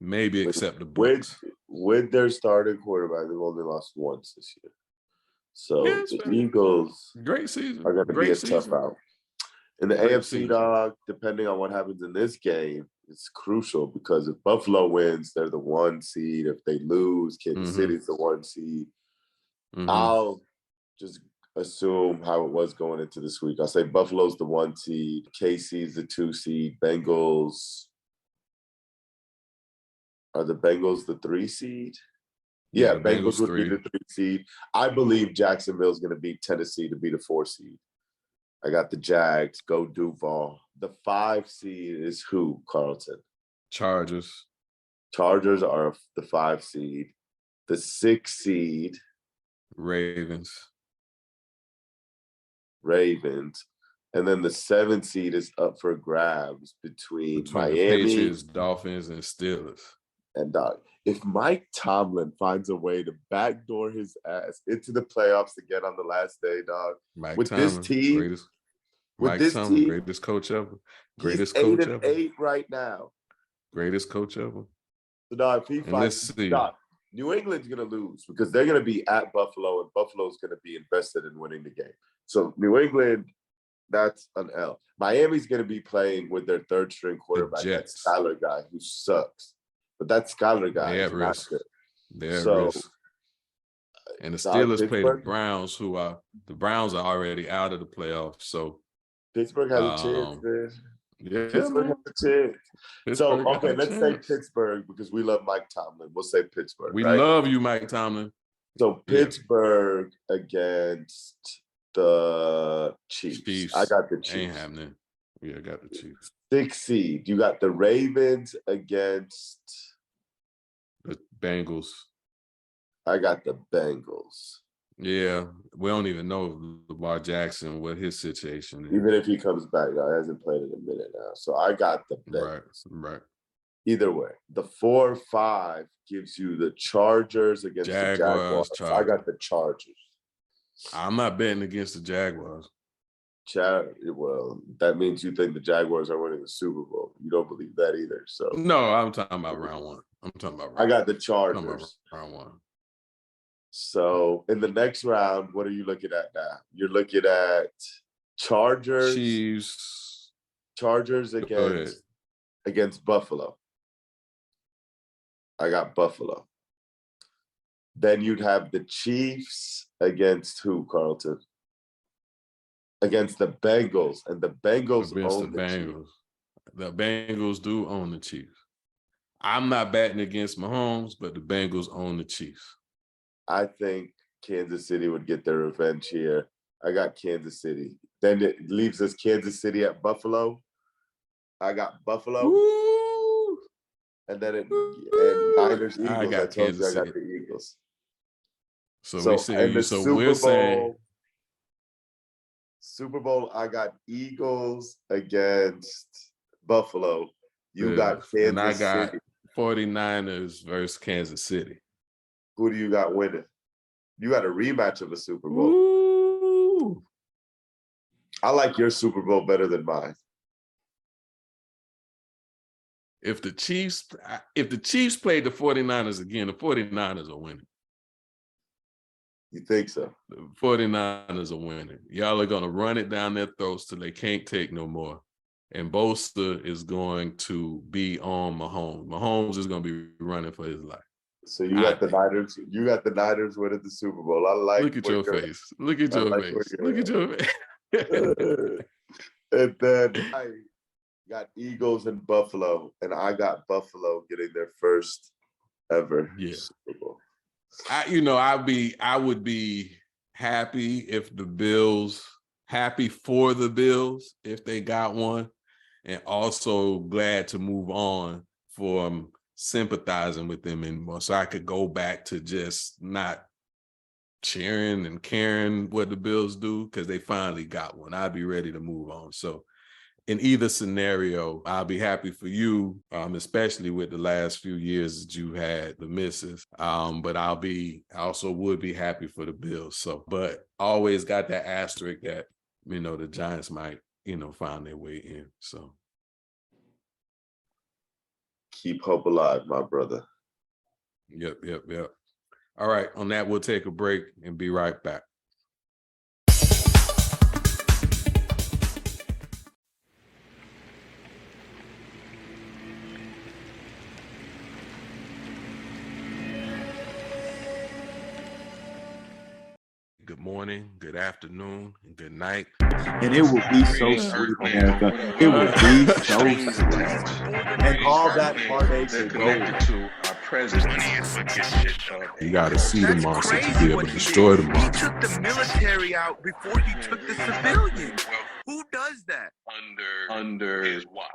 Maybe except the Bucs. With their starting quarterback, they've only lost once this year. So the Eagles great season are going to be a tough out. In the AFC, dog, depending on what happens in this game, it's crucial because if Buffalo wins, they're the 1 seed. If they lose, Kansas City's the 1 seed. I'll just assume how it was going into this week. I'll say Buffalo's the 1 seed, KC's the 2 seed, Bengals. Are the Bengals the 3 seed? Yeah, Bengals would be the 3 seed. I believe Jacksonville's going to beat Tennessee to be the 4 seed. I got the Jags. Go Duval. The 5 seed is who, Carlton? Chargers. Chargers are the 5 seed. The 6 seed. Ravens. And then the 7 seed is up for grabs between Miami, the Patriots, Dolphins, and Steelers. And if Mike Tomlin finds a way to backdoor his ass into the playoffs to get on the last day, dog, this team, greatest coach ever. Greatest coach ever. 8 right now. Greatest coach ever. So, dog, if he finds, New England's going to lose because they're going to be at Buffalo, and Buffalo's going to be invested in winning the game. So, New England, that's an L. Miami's going to be playing with their 3rd-string quarterback, that Skyler guy, who sucks. But that Skyler guy is not good. They're at risk. And the Steelers play the Browns, the Browns are already out of the playoffs. So Pittsburgh has a chance, man. Yeah, Pittsburgh has a chance. So, okay, let's say Pittsburgh because we love Mike Tomlin. We'll say Pittsburgh. We love you, Mike Tomlin. So Pittsburgh against the Chiefs. I got the Chiefs. Ain't happening. Yeah, I got the Chiefs. 6 seed. You got the Ravens against the Bengals. I got the Bengals. Yeah, we don't even know Lamar Jackson, what his situation is. Even if he comes back, he hasn't played in a minute now. So I got the Bengals. Right. Either way, the 4-5 gives you the Chargers against the Jaguars. I got the Chargers. I'm not betting against the Jaguars. Well, that means you think the Jaguars are winning the Super Bowl. You don't believe that either. So No, I'm talking about round one. I'm talking about round I got the I'm talking about Chargers. round one. So in the next round, what are you looking at now? You're looking at Chargers. Chiefs. Chargers against Buffalo. I got Buffalo. Then you'd have the Chiefs against who, Carlton? Against the Bengals, and the Bengals own the Chiefs. The Bengals do own the Chiefs. I'm not batting against Mahomes, but the Bengals own the Chiefs. I think Kansas City would get their revenge here. I got Kansas City. Then it leaves us Kansas City at Buffalo. I got Buffalo. Woo! And then and Niners, Eagles. I got Kansas City. I got the Eagles. So we say, we're saying Super Bowl, I got Eagles against Buffalo. You got Kansas City. And I got 49ers versus Kansas City. Who do you got winning? You got a rematch of a Super Bowl. Ooh. I like your Super Bowl better than mine. If the Chiefs played the 49ers again, the 49ers are winning. You think so? The 49ers are winning. Y'all are going to run it down their throats till they can't take no more. And Bosa is going to be on Mahomes. Mahomes is going to be running for his life. So you got the Niners. You got the Niners winning the Super Bowl. I like. Look at your face. Look at your face. Look at your face. And then I got Eagles and Buffalo, and I got Buffalo getting their first ever Super Bowl. I would be happy if the Bills, happy for the Bills if they got one, and also glad to move on from sympathizing with them anymore. So I could go back to just not cheering and caring what the Bills do because they finally got one. I'd be ready to move on. So in either scenario, I'll be happy for you, especially with the last few years that you had the misses. But I also would be happy for the Bills. So, but always got that asterisk that, the Giants might, find their way in. So keep hope alive, my brother. Yep. All right. On that, we'll take a break and be right back. Good morning, good afternoon, and good night. And it will be so sweet, America. It will be so sweet. And all that heartache will go. To our president. You got to see the monster to be able to destroy the monster. He took the military out before he took the civilians. Who does that? Under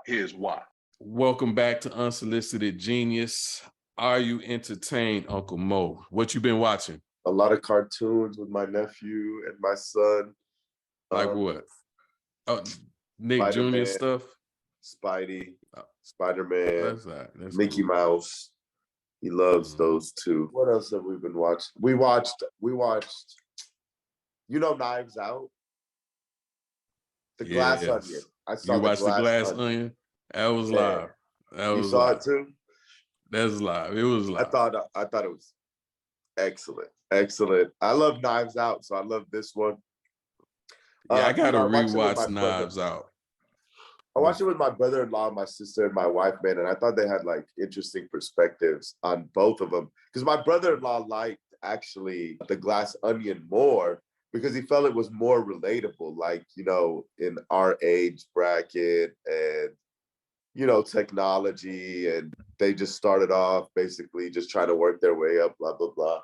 his watch. Welcome back to Unsolicited Genius. Are you entertained, Uncle Mo? What you been watching? A lot of cartoons with my nephew and my son. Like what? Oh, Nick Spider-Man, Jr. stuff? Spidey, Spider-Man, that's Mickey cool. Mouse. He loves those two. What else have we been watching? We watched, Knives Out? The Glass Onion. I saw you watched the Glass Onion? That was live. You saw it too? That's live. It was live. I thought it was excellent. I love Knives Out, so I love this one. Yeah, I gotta rewatch Knives Out. I watched it with my brother-in-law, my sister, and my wife, man, and I thought they had like interesting perspectives on both of them. Because my brother-in-law liked actually the Glass Onion more because he felt it was more relatable, like, in our age bracket and, technology, and they just started off basically just trying to work their way up, blah, blah, blah.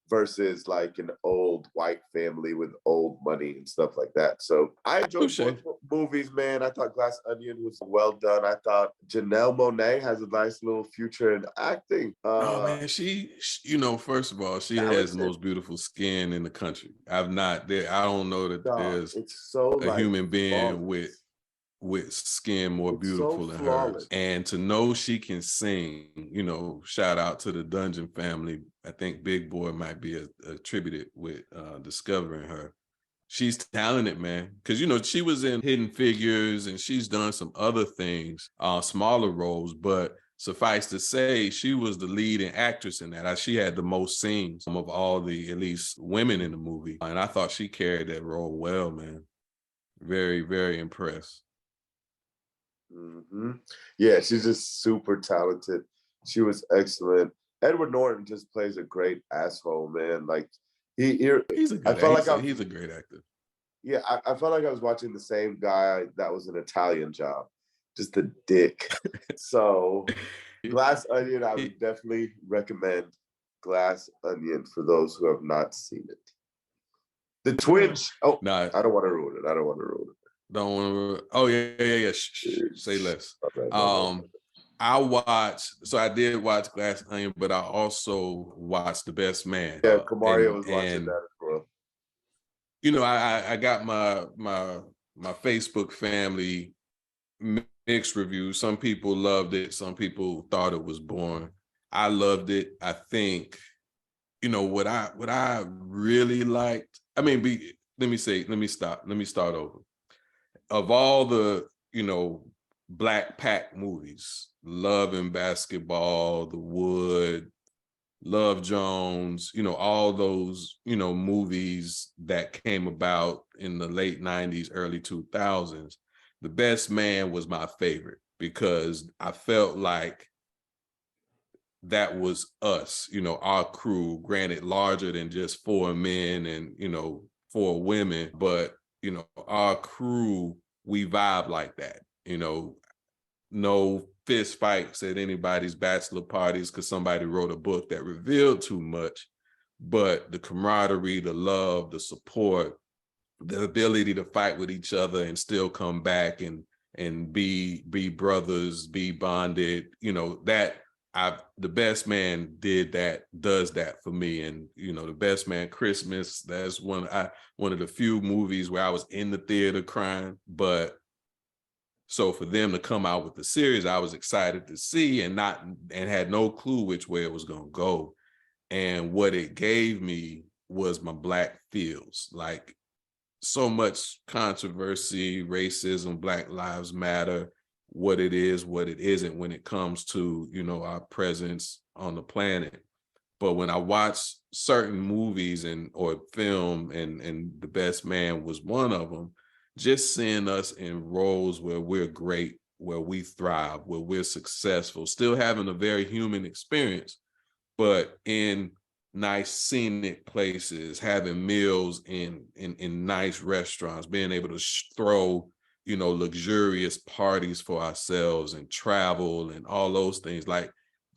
Versus like an old white family with old money and stuff like that. So I enjoyed both movies, man. I thought Glass Onion was well done. I thought Janelle Monáe has a nice little future in acting. Oh man, she first of all, she has the most beautiful skin in the country. I don't know that there's a human being with skin more beautiful than hers. And to know she can sing, shout out to the Dungeon family. I think Big Boy might be attributed with discovering her. she's talented, man. Because, you know, she was in Hidden Figures and she's done some other things, smaller roles, but suffice to say, she was the leading actress in that. She had the most scenes of all the, at least, women in the movie. And I thought she carried that role well, man. Very, very impressed. Mm-hmm. Yeah, she's just super talented. She was excellent. Edward Norton just plays a great asshole, man. Like he's a good actor. He's a great actor. Yeah, I felt like I was watching the same guy that was an Italian Job, just a dick. So Glass Onion, I would definitely recommend Glass Onion for those who have not seen it. The Twitch. Oh, no, I don't want to ruin it. Don't want to. Oh yeah. Shh. Say less. I did watch Glass Onion, but I also watched The Best Man. Yeah, Kamaria was watching that as well. You know, I got my Facebook family mixed reviews. Some people loved it. Some people thought it was boring. I loved it. I think, you know, what I really liked. I mean, let me start over. Of all the, you know, Black Pack movies, Love and Basketball, The Wood, Love Jones, you know, all those, you know, movies that came about in the late 90s, early 2000s, The Best Man was my favorite because I felt like that was us, you know, our crew, granted larger than just 4 men and, you know, 4 women, but, you know, our crew, we vibe like that, you know, no fist fights at anybody's bachelor parties because somebody wrote a book that revealed too much, but the camaraderie, the love, the support, the ability to fight with each other and still come back and be brothers, be bonded, you know, that The Best Man does that for me. And, you know, The Best Man Christmas, that's one of the few movies where I was in the theater crying, but so for them to come out with the series, I was excited to see and had no clue which way it was going to go. And what it gave me was my Black feels. Like so much controversy, racism, Black Lives Matter, what it is, what it isn't when it comes to, you know, our presence on the planet. But when I watch certain movies or film and The Best Man was one of them, just seeing us in roles where we're great, where we thrive, where we're successful, still having a very human experience, but in nice scenic places, having meals in nice restaurants, being able to throw, you know, luxurious parties for ourselves and travel and all those things. Like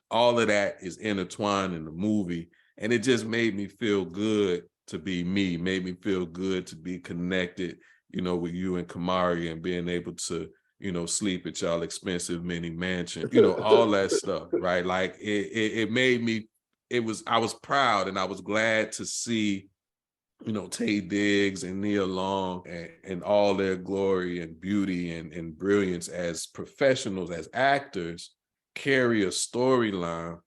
all of that is intertwined in the movie. And it just made me feel good to be me, made me feel good to be connected, you know, with you and Kamari and being able to, you know, sleep at y'all expensive mini mansion, you know, all that stuff, right? Like it made me, I was proud and I was glad to see, you know, Taye Diggs and Nia Long and all their glory and beauty and brilliance as professionals, as actors, carry a storyline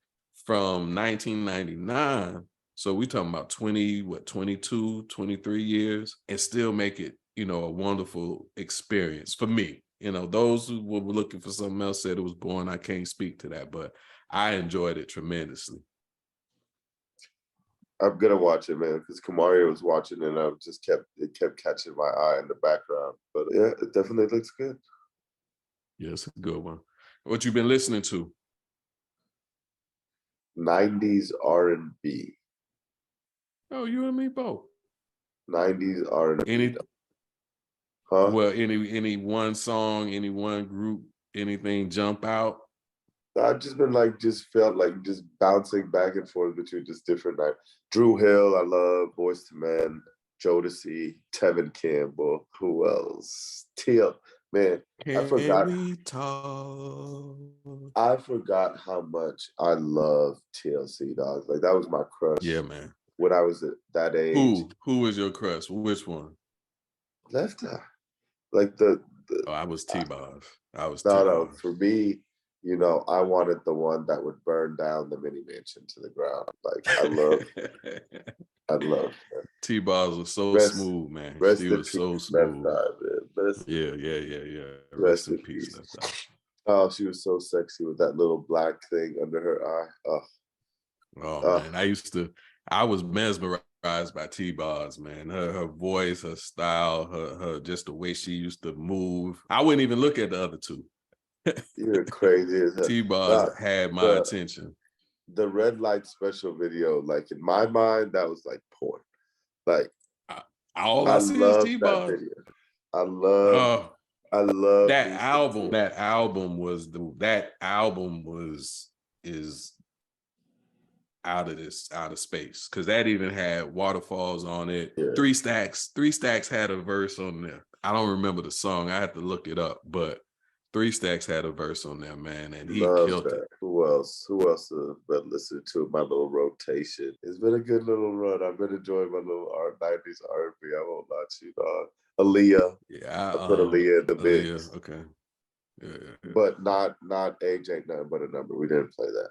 from 1999. So we talking about 22, 23 years and still make it, you know, a wonderful experience for me. You know, those who were looking for something else said it was boring. I can't speak to that, but I enjoyed it tremendously. I'm gonna watch it, man, because Kamaria was watching and it kept catching my eye in the background. But yeah, it definitely looks good. Yeah, it's a good one. What you been listening to? 90s R&B. Oh, you and me both. 90s R&B. Any one song, any one group, anything jump out? I've just been felt like just bouncing back and forth between just different Drew Hill, I love, Boyz II Men, Jodeci, Tevin Campbell, who else? Teal, man, I forgot how much I love TLC, dog. Like that was my crush. Yeah, man. When I was at that age. Who was your crush? Which one? Left Eye. Like the I was T-Boz. No, for me, you know, I wanted the one that would burn down the mini mansion to the ground. Like I love her. T-Boz was so Rest- smooth, man. Rest She in was so peace, Left smooth. Eye, man. Yeah. Rest Rest in in peace, peace. Left Eye. Oh, she was so sexy with that little black thing under her eye. Oh man, I was mesmerized by T-Boz, man. Her voice, her style, her just the way she used to move. I wouldn't even look at the other two. You're crazy as hell. T-Boz had my attention. The red light special video, like in my mind, that was like porn. Like All I see is love T-Boz. that video. I love that album. That album is out of space, because that even had Waterfalls on it. Yeah. Three Stacks had a verse on there. I don't remember the song. I had to look it up, but Three Stacks had a verse on there, man, and he killed it. Who else have been listening to my little rotation? It's been a good little run. I've been enjoying my little 90s R&B. I won't lie to you, dog. Aaliyah. Yeah, I put Aaliyah in the mix. Okay. Yeah. But not Age Ain't Nothing But a Number. We didn't play that.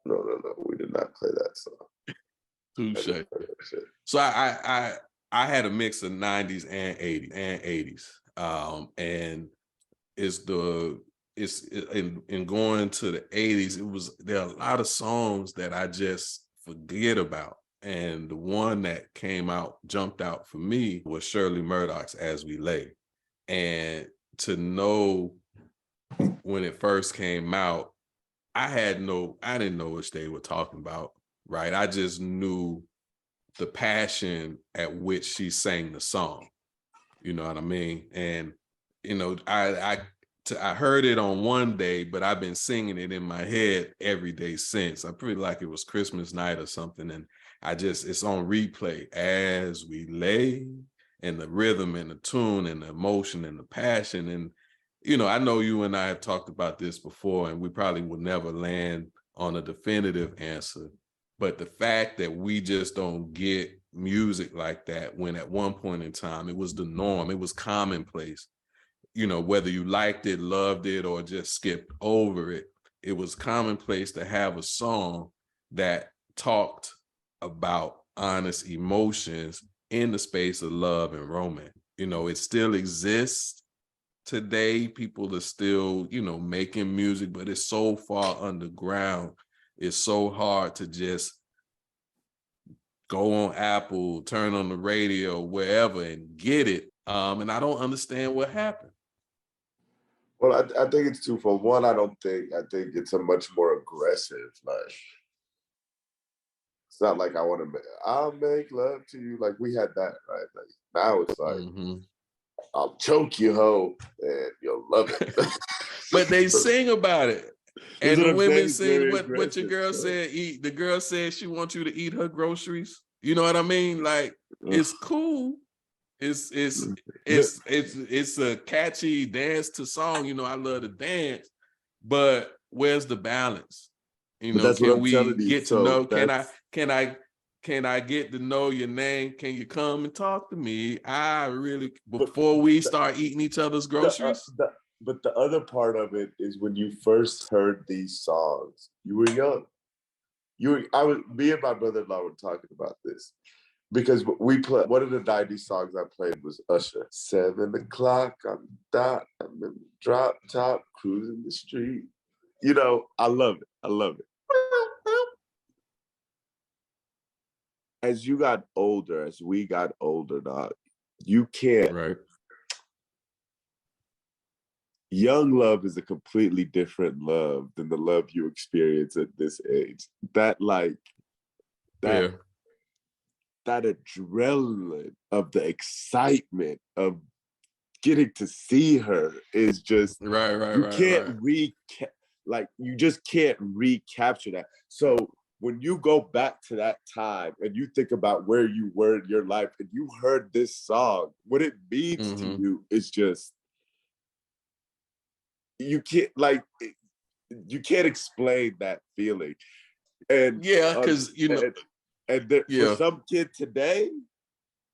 No. We did not play that song. Touche. So I had a mix of 90s and 80s. And in going to the 80s, there are a lot of songs that I just forget about. And the one that jumped out for me was Shirley Murdoch's As We Lay. And to know when it first came out, I didn't know what they were talking about, right? I just knew the passion at which she sang the song. You know what I mean? And, you know, I heard it on one day, but I've been singing it in my head every day since. I pretty like it was Christmas night or something. And it's on replay as we lay, and the rhythm and the tune and the emotion and the passion. And, you know, I know you and I have talked about this before, and we probably would never land on a definitive answer. But the fact that we just don't get music like that, when at one point in time it was the norm, it was commonplace, you know, whether you liked it, loved it, or just skipped over it, it was commonplace to have a song that talked about honest emotions in the space of love and romance. You know, it still exists today. People are still, you know, making music, but it's so far underground. It's so hard to just go on Apple, turn on the radio, wherever, and get it. And I don't understand what happened. Well, I think it's twofold. One, I think it's a much more aggressive, like, it's not like I'll make love to you. Like, we had that, right? Like, now it's like, I'll choke you, ho, and you'll love it. But they sing about it. And the women sing what your girl said, eat. The girl said she wants you to eat her groceries. You know what I mean? Like, it's cool. It's a catchy dance to song. You know, I love to dance, but where's the balance? You know, can we get to know? Can I get to know your name? Can you come and talk to me? Before we start eating each other's groceries. But the other part of it is, when you first heard these songs, you were young. Me and my brother-in-law were talking about this, because we play, one of the 90s songs I played was Usher. 7 o'clock on the dot, I'm in the drop top, cruising the street. You know, I love it. As we got older, dog, you can't. Right. Young love is a completely different love than the love you experience at this age. That adrenaline of the excitement of getting to see her is just you just can't recapture that. So when you go back to that time and you think about where you were in your life and you heard this song, what it means to you is just, you can't explain that feeling. And because you know, for some kid today,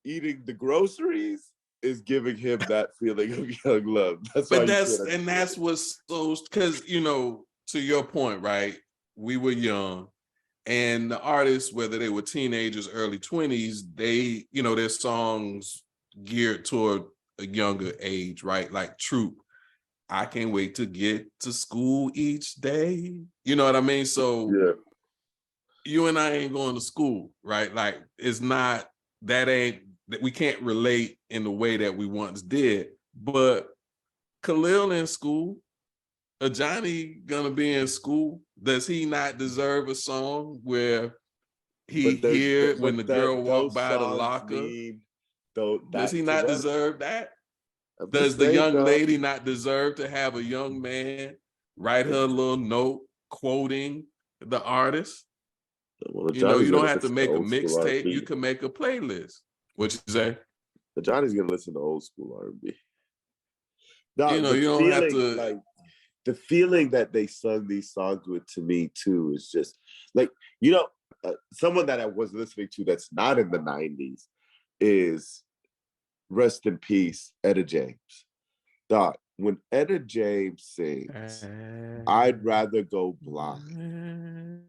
eating the groceries is giving him that feeling of young love. That's why But that's what's so, because to your point, right? We were young, and the artists, whether they were teenagers, early 20s, they, their songs geared toward a younger age, right? Like Troop, I can't wait to get to school each day. You know what I mean? So yeah. you and I ain't going to school, right? Like it's not, that we can't relate in the way that we once did. But Khalil in school, Johnny gonna be in school. Does he not deserve a song where he hear when the girl walk by the locker? Does he not deserve that? Does the young lady not deserve to have a young man write her a little note quoting the artist? Well, You don't have to make a mixtape. You can make a playlist. What you say? Johnny's gonna listen to old school R&B. You don't have to. Like, the feeling that they sung these songs with, to me too, is just like, someone that I was listening to that's not in the 90s is, rest in peace, Etta James. Dog, when Etta James sings, I'd rather go blind.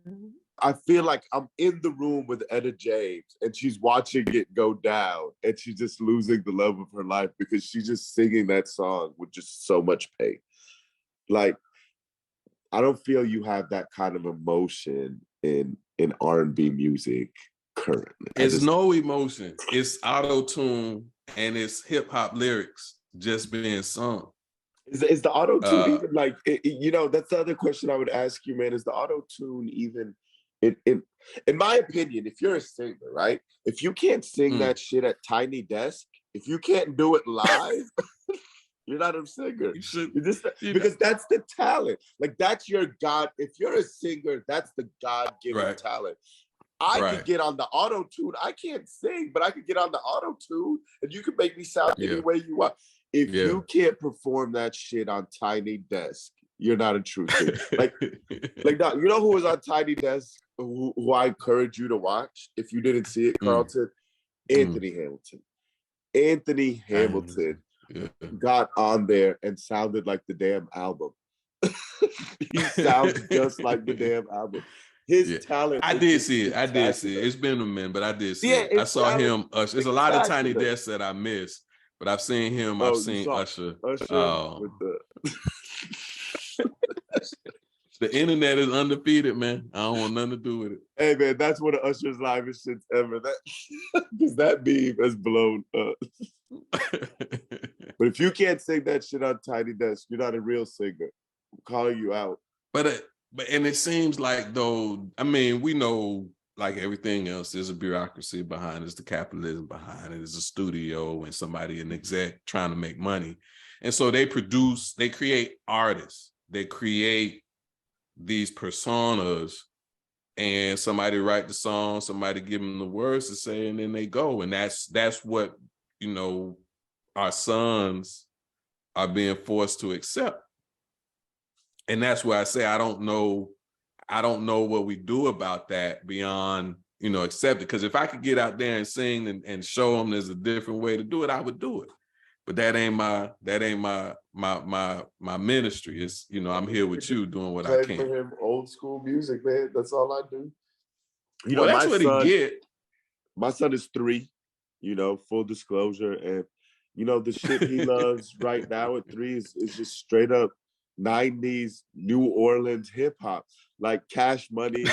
I feel like I'm in the room with Etta James and she's watching it go down and she's just losing the love of her life because she's just singing that song with just so much pain. Like, I don't feel you have that kind of emotion in R&B music currently. It's no emotion. It's auto-tune and it's hip-hop lyrics just being sung. Is the auto-tune even like, that's the other question I would ask you, man. Is the auto-tune even, in my opinion, if you're a singer, right? If you can't sing that shit at Tiny Desk, if you can't do it live, you're not a singer. Because that's the talent. Like, that's your God. If you're a singer, that's the God-given talent. I could get on the auto-tune. I can't sing, but I could get on the auto-tune and you can make me sound any way you want. If you can't perform that shit on Tiny Desk, you're not a true singer. Like, you know who was on Tiny Desk, who I encourage you to watch if you didn't see it, Carlton? Anthony Hamilton. Anthony Hamilton got on there and sounded like the damn album. He sounds just like the damn album. His talent. I did see it. It's been a minute, but I did see it. I saw him. There's a lot of Tiny Desks that I missed, but I've seen him. I've seen Usher. With the internet is undefeated, man. I don't want nothing to do with it. Hey, man, that's one of Usher's livest shits ever. Because that beam has blown up. But if you can't sing that shit on Tiny Desk, you're not a real singer. I'm calling you out. But it seems like, though, I mean, we know, like everything else, there's a bureaucracy behind it, there's the capitalism behind it, there's a studio and somebody, an exec trying to make money. And so they create artists, they create these personas, and somebody write the song, somebody give them the words to say, and then they go. And that's what, our sons are being forced to accept. And that's why I say I don't know what we do about that beyond, accept it. Because if I could get out there and sing and show them there's a different way to do it, I would do it. But that ain't my ministry. It's, I'm here with you doing what I can. For him, old school music, man. That's all I do. That's what he get. My son is 3, full disclosure. And, the shit he loves right now at 3 is just straight up 90s New Orleans hip hop, like Cash Money,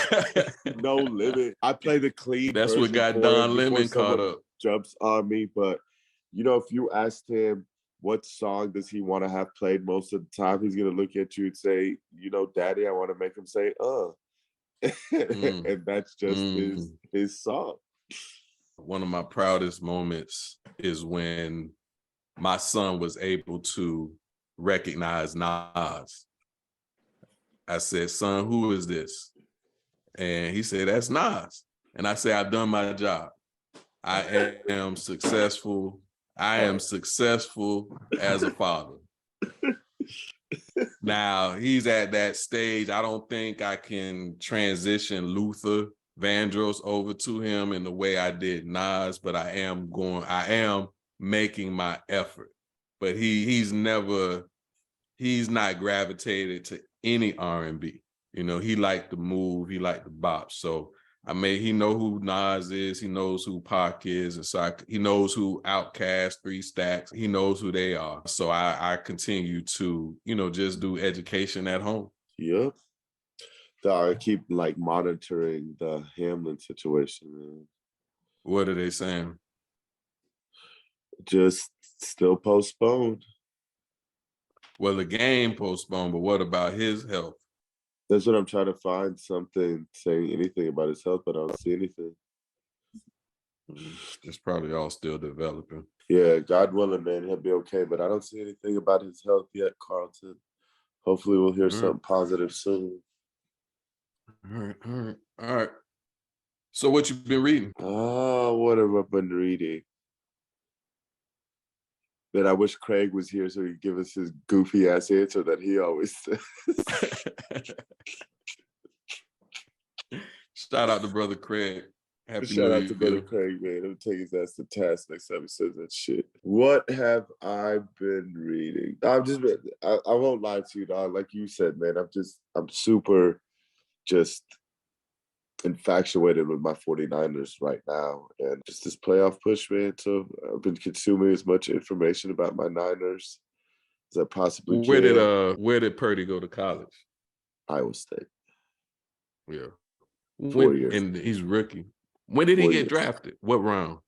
No Limit. I play the clean. That's what got Don Lemon caught up. Jumps on me, but if you asked him what song does he want to have played most of the time, he's gonna look at you and say, Daddy, I want to make him say, and that's just his song. One of my proudest moments is when my son was able to recognize Nas. I said, son, who is this? And he said, that's Nas. And I said, I've done my job. I am successful. I am successful as a father. Now he's at that stage. I don't think I can transition Luther Vandross over to him in the way I did Nas, but I am making my effort. But he's not gravitated to any R&B. You know, he liked the move, he liked the bop. So he know who Nas is, he knows who Pac is, and so he knows who Outkast, 3 Stacks, he knows who they are. So I continue to, you know, just do education at home. Yep. I keep like monitoring the Hamlin situation, man. What are they saying? Just still postponed. Well, the game postponed, but what about his health? That's what I'm trying to find, something saying anything about his health, but I don't see anything. It's probably all still developing. Yeah, God willing, man, he'll be okay. But I don't see anything about his health yet, Carlton. Hopefully we'll hear something positive soon. All right. So what you been reading? Oh, what have I been reading? That I wish Craig was here so he'd give us his goofy ass answer that he always says. Shout out to brother Craig. Happy Shout New out to brother Year. Craig, man. He'll take his ass to task next time he says that shit. What have I been reading? I won't lie to you, dog. Like you said, man, I'm super just infatuated with my 49ers right now. And just this playoff push, man. So I've been consuming as much information about my Niners as I possibly can. Where did Purdy go to college? Iowa State. Yeah. 4 years. And he's rookie. When did he get drafted? What round?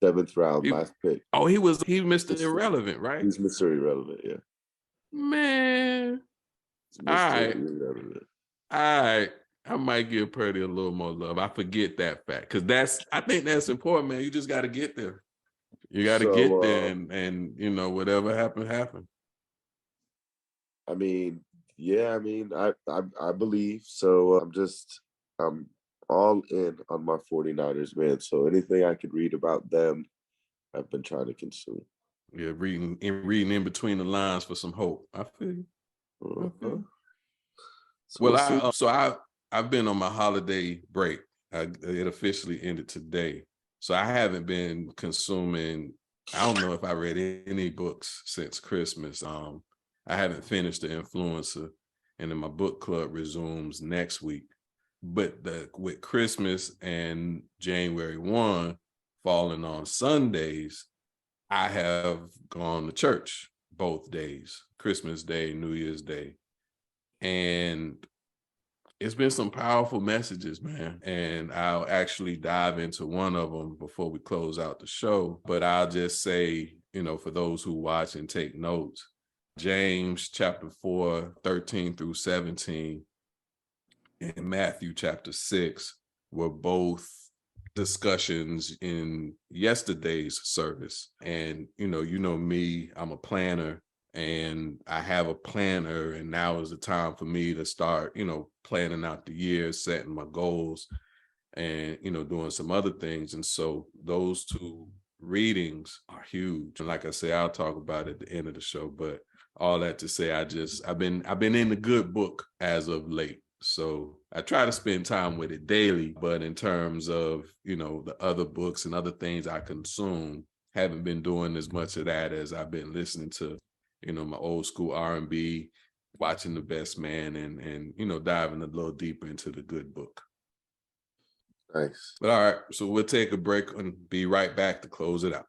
7th round, last pick. Oh, he Mr. Irrelevant, right? He's Mr. Irrelevant, yeah. Man. All right. I might give Purdy a little more love. I forget that fact. Because I think that's important, man. You just got to get there. You got to get there and you know, whatever happened. I mean, yeah, I believe. So I'm all in on my 49ers, man. So anything I could read about them, I've been trying to consume. Yeah, reading in between the lines for some hope. I feel you. So I've been on my holiday break. It officially ended today. So I haven't been consuming, I don't know if I read any books since Christmas. I haven't finished The Influencer, and then my book club resumes next week. But with Christmas and January 1 falling on Sundays, I have gone to church both days, Christmas Day, New Year's Day. And it's been some powerful messages, man. And I'll actually dive into one of them before we close out the show. But I'll just say, you know, for those who watch and take notes, James chapter 4, 13 through 17, and Matthew chapter 6 were both discussions in yesterday's service. And, you know me, I'm a planner. And I have a planner, and now is the time for me to start, you know, planning out the year, setting my goals, and, you know, doing some other things. And so those two readings are huge. And like I say, I'll talk about it at the end of the show. But all that to say, I've been in the good book as of late. So I try to spend time with it daily. But in terms of, you know, the other books and other things I consume, haven't been doing as much of that as I've been listening to, you know, my old school R&B, watching The Best Man, and you know, diving a little deeper into the good book. Nice. But all right, so we'll take a break and be right back to close it out.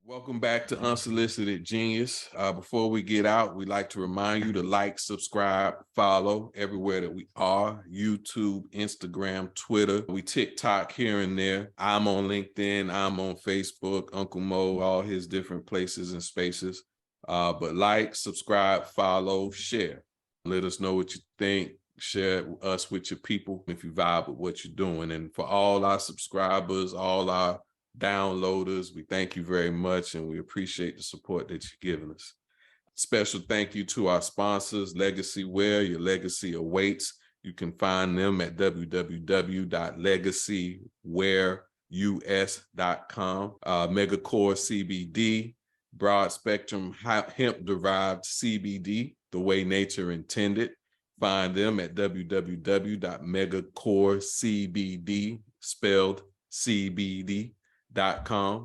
Welcome back to Unsolicited Genius. Before we get out, we'd like to remind you to like, subscribe, follow everywhere that we are: YouTube, Instagram, Twitter. We TikTok here and there. I'm on LinkedIn. I'm on Facebook, Uncle Mo, all his different places and spaces. But like, subscribe, follow, share. Let us know what you think. Share us with your people if you vibe with what you're doing. And for all our subscribers, all our downloaders, we thank you very much, and we appreciate the support that you're giving us. Special thank you to our sponsors, Legacy Wear. Your legacy awaits. You can find them at www.legacywearus.com. Megacore CBD, broad spectrum hemp-derived CBD, the way nature intended. Find them at www.megacorecbd, spelled CBD.com.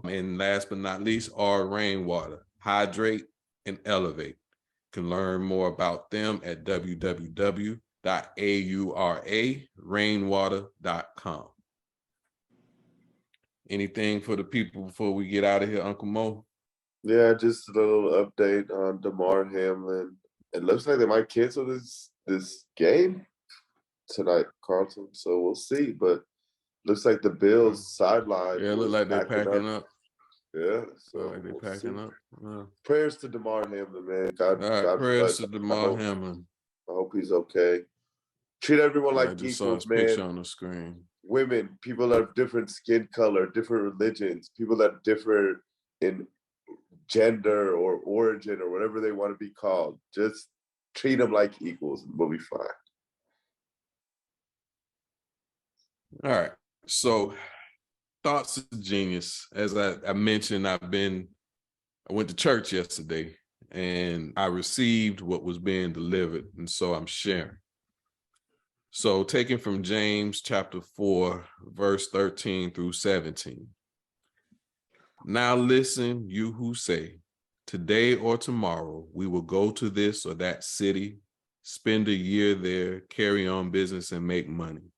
And last but not least, our Rainwater. Hydrate and elevate. You can learn more about them at www.aurarainwater.com. Anything for the people before we get out of here, Uncle Mo? Yeah, just a little update on DeMar Hamlin. It looks like they might cancel this game tonight, Carlton. So we'll see. But looks like the Bills sideline. Yeah, it look like they're packing up. Yeah, so like they're packing up. Yeah. Prayers to DeMar Hamlin, man. God prayers bless. to DeMar Hamlin. I hope he's okay. Treat everyone like I just equals, saw his picture man. on the screen. Women, people of different skin color, different religions, people that differ in gender or origin or whatever they want to be called. Just treat them like equals and we'll be fine. All right. So thoughts of genius. As I mentioned, I went to church yesterday and I received what was being delivered. And so I'm sharing. So taken from James chapter 4, verse 13 through 17. Now listen, you who say, today or tomorrow, we will go to this or that city, spend a year there, carry on business and make money.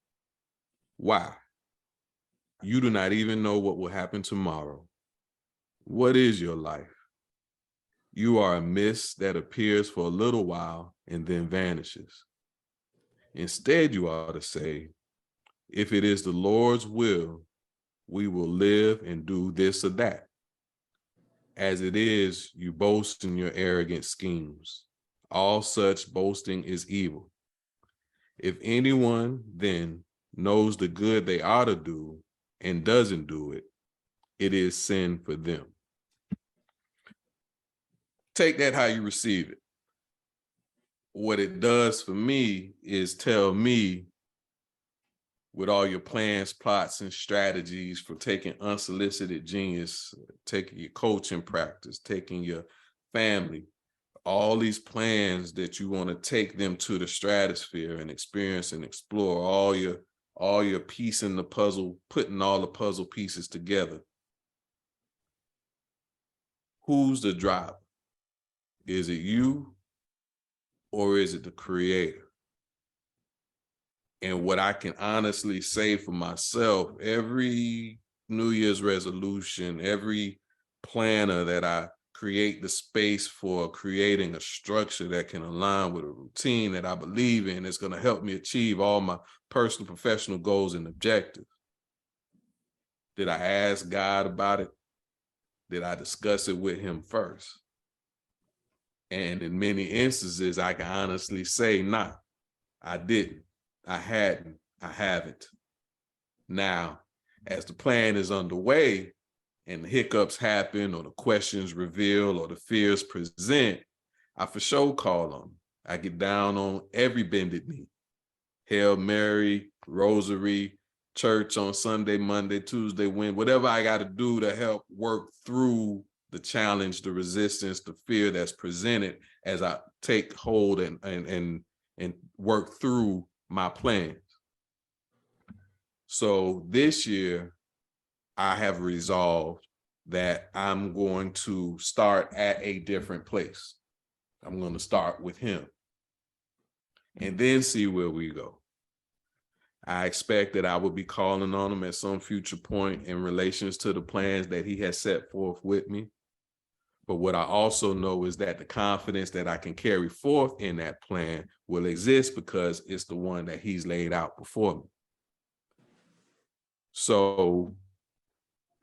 Why? You do not even know what will happen tomorrow. What is your life? You are a mist that appears for a little while and then vanishes. Instead, you ought to say, if it is the Lord's will, we will live and do this or that. As it is, you boast in your arrogant schemes. All such boasting is evil. If anyone then knows the good they ought to do and doesn't do it, it is sin for them. Take that how you receive it. What it does for me is tell me, with all your plans, plots, and strategies for taking unsolicited genius, taking your coaching practice, taking your family, all these plans that you want to take them to the stratosphere and experience and explore, all your piece in the puzzle, putting all the puzzle pieces together. Who's the driver? Is it you or is it the creator? And what I can honestly say for myself, every New Year's resolution, every planner that I create the space for, creating a structure that can align with a routine that I believe in, is going to help me achieve all my personal, professional goals and objectives. Did I ask God about it? Did I discuss it with him first? And in many instances, I can honestly say, nah, I didn't. I hadn't. I haven't. Now, as the plan is underway and the hiccups happen or the questions reveal or the fears present, I for sure call on them. I get down on every bended knee. Hail Mary, rosary, church on Sunday, Monday, Tuesday, Wednesday, whatever I got to do to help work through the challenge, the resistance, the fear that's presented as I take hold and work through my plans. So this year, I have resolved that I'm going to start at a different place. I'm going to start with him and then see where we go. I expect that I will be calling on him at some future point in relations to the plans that he has set forth with me. But what I also know is that the confidence that I can carry forth in that plan will exist because it's the one that he's laid out before me. So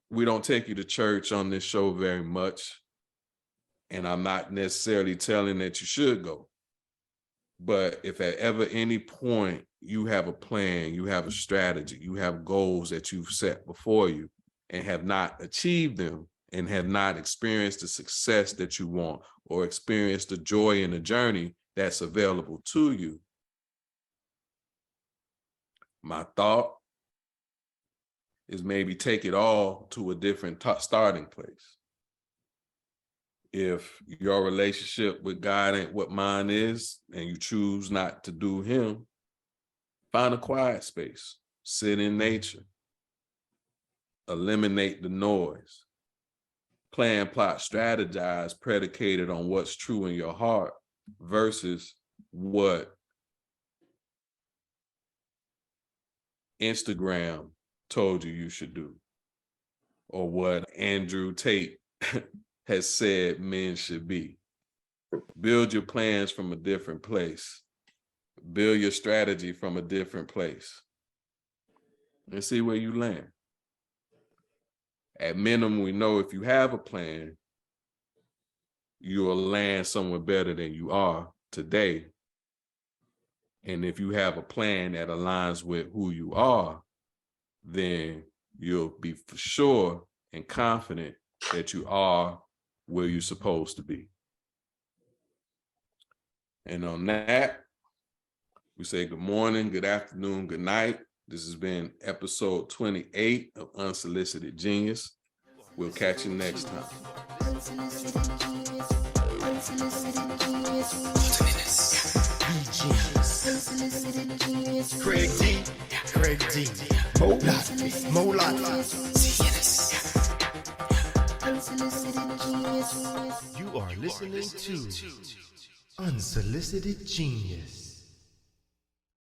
we don't take you to church on this show very much. And I'm not necessarily telling that you should go. But if at ever any point you have a plan, you have a strategy, you have goals that you've set before you and have not achieved them, and have not experienced the success that you want or experienced the joy in the journey that's available to you, my thought is maybe take it all to a different starting place. If your relationship with God ain't what mine is, and you choose not to do him, find a quiet space, sit in nature, eliminate the noise, plan, plot, strategize predicated on what's true in your heart versus what Instagram told you should do, or what Andrew Tate has said men should be. Build your plans from a different place. Build your strategy from a different place. And see where you land. At minimum, we know if you have a plan, you'll land somewhere better than you are today. And if you have a plan that aligns with who you are, then you'll be for sure and confident that you are where you're supposed to be. And on that, we say good morning, good afternoon, good night. This has been episode 28 of Unsolicited Genius. We'll catch you next time. Craig D, Mo Lot. You are listening to Unsolicited Genius.